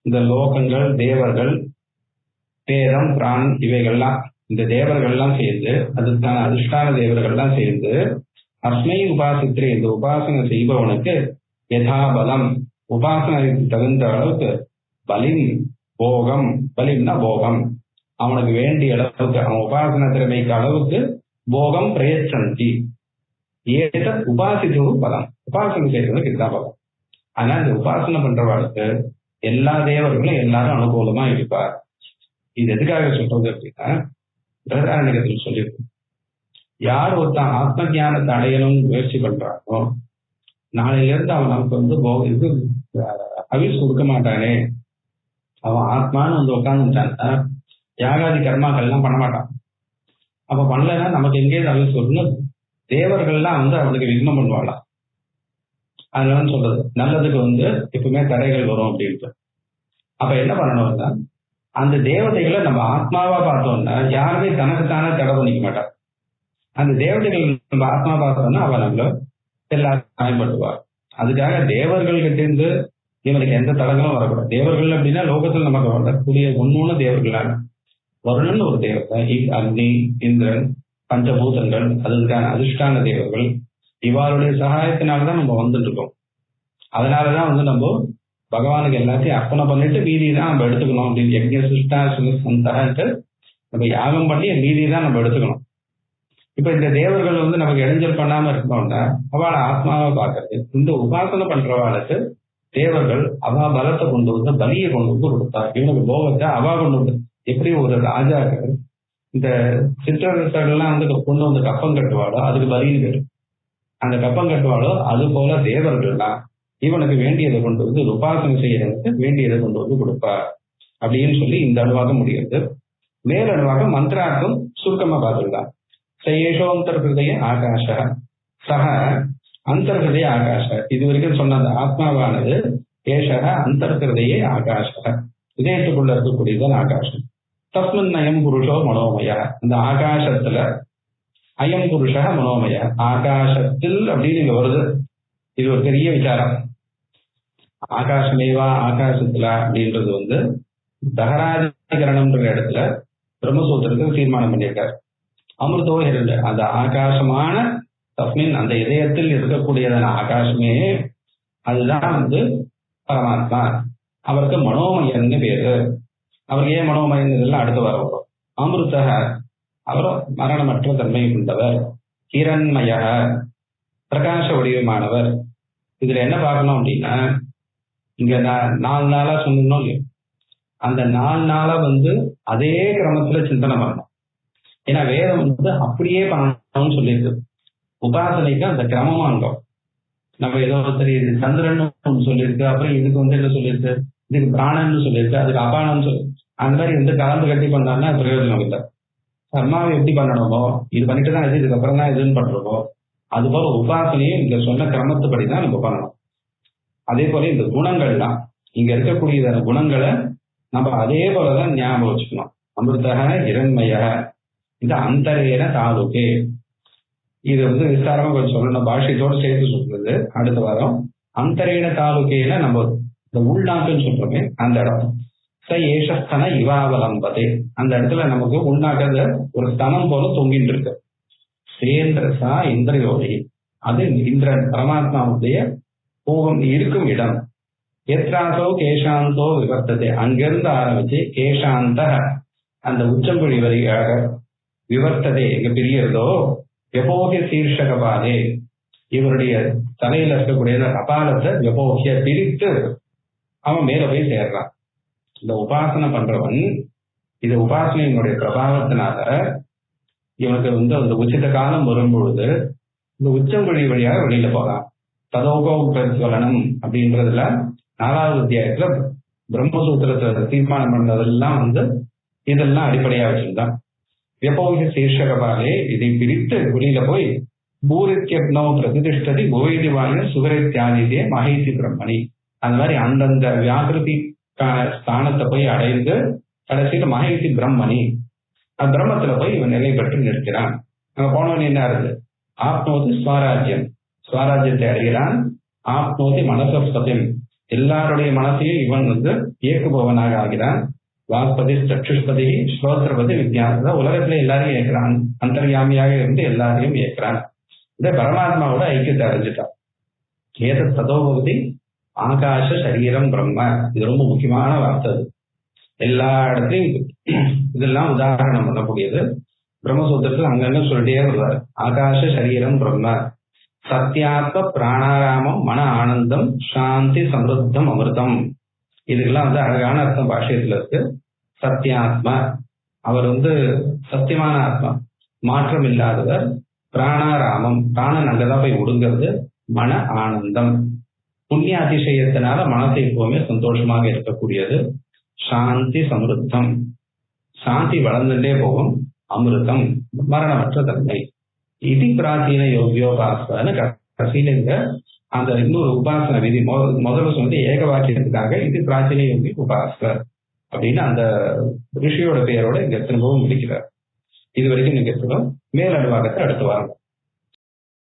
இந்த லோகங்கள் தேவர்கள் பேதம் பிரான் இவைகள்லாம் இந்த தேவர்கள்லாம் சேர்ந்து அதுக்கான அதிஷ்டான தேவர்கள்லாம் சேர்ந்து அஸ்மை உபாசித்ரே இந்த உபாசனை செய்பவனுக்கு யதாபலம் உபாசனைக்கு தகுந்த அளவுக்கு பலிம் போகம், பலிம்னா போகம், அவனுக்கு வேண்டிய அளவுக்கு அவன் உபாசன திறமைக்கு அளவுக்கு போகம் பிரயச்சந்தி ஏத உபாசிது பலம். உபாசனை செய்யறவனுக்கு இதுதான் பலம். ஆனா இந்த உபாசனை பண்றவளுக்கு எல்லா தேவர்களும் எல்லாரும் அனுகூலமா இருப்பார். இது எதுக்காக சொல்றது அப்படின்னா பிரதாரணிகத்தில் சொல்லியிருக்கோம். யார் ஒருத்தன் ஆத்ம ஞானத்தை அடையணும்னு முயற்சி பண்றானோ நாளையில இருந்து அவன் நமக்கு இது அவிஸ் கொடுக்க மாட்டானே, அவன் ஆத்மான்னு உட்காந்துட்டான்னா யாகாதி கர்மாக்கள்லாம் பண்ண மாட்டான். அப்ப பண்ணலன்னா நமக்கு எங்கேயாவது அவிஸ் சொல்லணும், தேவர்கள்லாம் அவனுக்கு விக்னம் பண்ணுவாளாம். அதனால சொல்றது நல்லதுக்கு எப்பவுமே தடைகள் வரும் அப்படின்ட்டு. அப்ப என்ன பண்ணணும்னா அந்த தேவதைகளை நம்ம ஆத்மாவா பார்த்தோம்னா யாருமே தனக்குத்தானே தடை பண்ணிக்க மாட்டார். அந்த தேவதைகள் நம்ம ஆத்மா பார்த்தோம்னா அவ நம்மள எல்லாரும் பயன்படுத்துவார். அதுக்காக தேவர்கள் கிட்ட இருந்து இவனுக்கு எந்த தடங்களும் வரக்கூடாது. தேவர்கள் அப்படின்னா லோகத்தில் நமக்கு வரக்கூடிய ஒன்னொன்னு தேவர்களான வருணன் ஒரு தேவதை, அக்னி, இந்திரன், பஞ்சபூதங்கள், அதுக்கான அதிஷ்டான தேவர்கள், இவருடைய சகாயத்தினால்தான் நம்ம வந்துட்டு இருக்கோம். அதனாலதான் நம்ம பகவானுக்கு எல்லாத்தையும் அர்ப்பணம் பண்ணிட்டு மீதி தான் நம்ம எடுத்துக்கணும் அப்படின்னு யஜ்ஞ சிஷ்டா சந்தான்ட்டு நம்ம யாகம் பண்ணி மீதி தான் நம்ம எடுத்துக்கணும். இப்ப இந்த தேவர்கள் வந்து நமக்கு இடைஞ்சல் பண்ணாம இருக்கணும்னா அவளை ஆத்மாவை பார்க்கறது. இந்த உபாசனை பண்றவாளுக்கு தேவர்கள் அவ பலத்தை கொண்டு வந்து பலியை கொண்டு வந்து கொடுத்தா. இவனுக்கு போகத்தை அவா கொண்டு வந்து, எப்படி ஒரு ராஜாக்கள் இந்த சிற்றரசர்கள்லாம் வந்து கொண்டு வந்து கப்பம் கட்டுவாளோ அதுக்கு பலின்னு பேரு. அந்த கப்பம் கட்டுவாளோ அது போல தேவர்கள்லாம் இவனுக்கு வேண்டியதை கொண்டு வந்து உபாசனை செய்யறதுக்கு வேண்டியதை கொண்டு வந்து கொடுப்பா அப்படின்னு சொல்லி இந்த அணுவாக முடிகிறது. மேல் அணுவாக மந்திரார்த்தம் சுருக்கமா பார்த்துருக்கான். சயேஷோந்தர்ஹய ஆகாஷ சக அந்தர்ஹய ஆகாஷ. இது வரைக்கும் சொன்ன அந்த ஆத்மாவானது ஏஷக அந்தர்ஹய ஆகாஷ, இதயத்துக்குள்ள இருக்கக்கூடியதான் ஆகாசம். தஸ்மின் அயம் புருஷோ மனோமய. அந்த ஆகாசத்துல அயம் புருஷ மனோமய, ஆகாசத்தில் அப்படின்னு இங்க வருது. இது ஒரு பெரிய விசாரம். ஆகாசமேவா ஆகாசத்துல அப்படின்றது வந்து தகராதிகரணம்ன்ற இடத்துல பிரம்மசூத்திரத்தில் தீர்மானம் பண்ணியிருக்காரு. அமிர்தோ இரண்டு, அந்த ஆகாசமான தஸ்மின் அந்த இதயத்தில் இருக்கக்கூடியதான ஆகாசமே அதுதான் வந்து பரமாத்மா. அவருக்கு மனோமயன்னு பேரு. அவருக்கு ஏன் மனோமயன் இதெல்லாம் அடுத்து வரும். அமிர்தக அவர் மரணமற்ற தன்மை கொண்டவர். ஹிரண்மய பிரகாச வடிவமானவர். இதுல என்ன பார்க்கணும் அப்படின்னா, இங்க 4 நாளா சொன்னோம் இல்லையா, அந்த 4 நாளா வந்து அதே கிரமத்துல சிந்தனை பண்ணணும். ஏன்னா வேதம் வந்து அப்படியே பண்ணணும்னு சொல்லியிருக்கு. உபாசனைக்கு அந்த கிரமமா இருந்தோம். நம்ம ஏதோ தெரியுது சந்திரன் சொல்லியிருக்கு, அப்புறம் இதுக்கு வந்து என்ன சொல்லியிருக்கு, இதுக்கு பிராணன்னு சொல்லியிருக்கு, அதுக்கு அபானம்னு சொல்லி, அந்த மாதிரி வந்து கலந்து கட்டி பண்ணாங்கன்னா பிரயோஜனம் இல்லை. கர்மாவை எப்படி பண்ணணுமோ இது பண்ணிட்டு தான் இது, இதுக்கப்புறம் தான் இதுன்னு பண்றோமோ அது போல உபாசனையும் இங்க சொன்ன கிரமத்துப்படி தான் நம்ம பண்ணணும். அதே போல இந்த குணங்கள் தான் இங்க இருக்கக்கூடிய குணங்களை நம்ம அதே போலதான் ஞாபகம் வச்சுக்கணும். அமிர்தக இரண்மய இந்த அந்தரேன தாலுகே. இது வந்து விஸ்தாரமா கொஞ்சம் சொல்லணும், பாஷ்யத்தோடு சேர்த்து சொல்றது அடுத்த வாரம். அந்தரேன தாலுகேன நம்ம இந்த உள்நாக்குன்னு சொல்றோமே அந்த இடம். ச ஏஷஸ்தன இவாவலம்பதே, அந்த இடத்துல நமக்கு உள்நாக்கத ஒரு ஸ்தனம் போல தொங்கிட்டு இருக்கு. சேந்திரசா இந்திரயோதி, அது இந்திரன் பரமாத்மாவுடைய போகம் இருக்கும் இடம். எத்ராசோ கேசாந்தோ விவர்த்ததே, அங்கிருந்து ஆரம்பிச்சு கேசாந்த அந்த உச்சம்புழி வரியாக விவர்த்ததே எங்க பிரியறதோ, வெபோகிய சீர்ஷக பாதே இவருடைய தலையில இருக்கக்கூடிய கபாலத்தை வெபோகிய பிரித்து அவன் மேல போய் சேர்றான். இந்த உபாசனை பண்றவன் இந்த உபாசனையினுடைய பிரபாவத்தினால இவனுக்கு வந்து அந்த உச்சித காலம் வரும்பொழுது இந்த உச்சம்புழி வழியாக வெளியில போறான். ததோகோ பிரத்வலனம் அப்படின்றதுல 4வது அத்தியாயத்துல பிரம்மசூத்திரத்தை தீர்மானம் பண்ணதெல்லாம் வந்து இதெல்லாம் அடிப்படையா வச்சிருந்தான். வெப்போகி சீர்ஷகபாலே இதை பிரித்து வெளியில போய் பூரித்யப்னோ பிரதிஷ்டதி பூவேதி வாயு சுகரித்யாதிதே மகேசி பிரம்மணி, அந்த மாதிரி அந்தந்த வியாகிருதி ஸ்தானத்தை போய் அடைந்து கடைசியில மகேசி பிரம்மணி அந்த பிரம்மத்துல போய் இவன் நிலை பெற்று நிற்கிறான். அங்க போனவன் என்ன இருக்கு, ஆப்னோதி ஸ்வராஜ்யம், ஸ்வராஜ்யத்தை அடைகிறான். ஆப்னோதி மனசஸ்பதி, எல்லாருடைய மனசையும் இவன் வந்து இயக்குபவனாக ஆகிறான். வாக்பதி சற்றுஷ்பதி ஸ்ரோத்ரபதி வித்யாசத, உலகத்துல எல்லாரையும் இயக்குறான். அந்தர்யாமியாக இருந்து எல்லாரையும் இயக்குறான். இந்த பரமாத்மாவோட ஐக்கியத்தை அடைஞ்சிட்டான். ஏத ததோபதி ஆகாச சரீரம் பிரம்ம, இது ரொம்ப முக்கியமான வார்த்தை. எல்லா இடத்தையும் இதெல்லாம் உதாரணம் பண்ணக்கூடியது. பிரம்மசூத்திரத்தில் அங்கங்க சொல்லிட்டே வருவார். ஆகாச சரீரம் பிரம்ம, சத்யாத்ம பிராணாராமம் மன ஆனந்தம் சாந்தி சம்ருத்தம் அமிர்தம். இதுக்கெல்லாம் வந்து அழகான அர்த்தம் பாஷ்யத்துல இருக்கு. சத்யாத்மா, அவர் வந்து சத்தியமான ஆத்மா, மாற்றம் இல்லாதவர். பிராணாராமம், பிராணன் அங்கதான் போய் ஒடுங்கிறது. மன ஆனந்தம், புண்ணிய அதிசயத்தினால மனசை எப்பவுமே சந்தோஷமாக இருக்கக்கூடியது. சாந்தி சம்ருத்தம், சாந்தி வளர்ந்துட்டே போகும். அமிர்தம், மரணமற்ற தன்மை. இது பிராச்சீன யோகியோபாசன கடைசியில அந்த இன்னொரு உபாசன விதி முதல்ல சொல்லி ஏக வாக்கியத்துக்காக இது பிராச்சீன யோகி உபாசகர் அப்படின்னு அந்த ரிஷியோட பெயரோட இங்க திரும்பவும் முடிக்கிறார். இது வரைக்கும் நீங்க மேலடுவாகத்தை அடுத்து வாரம்.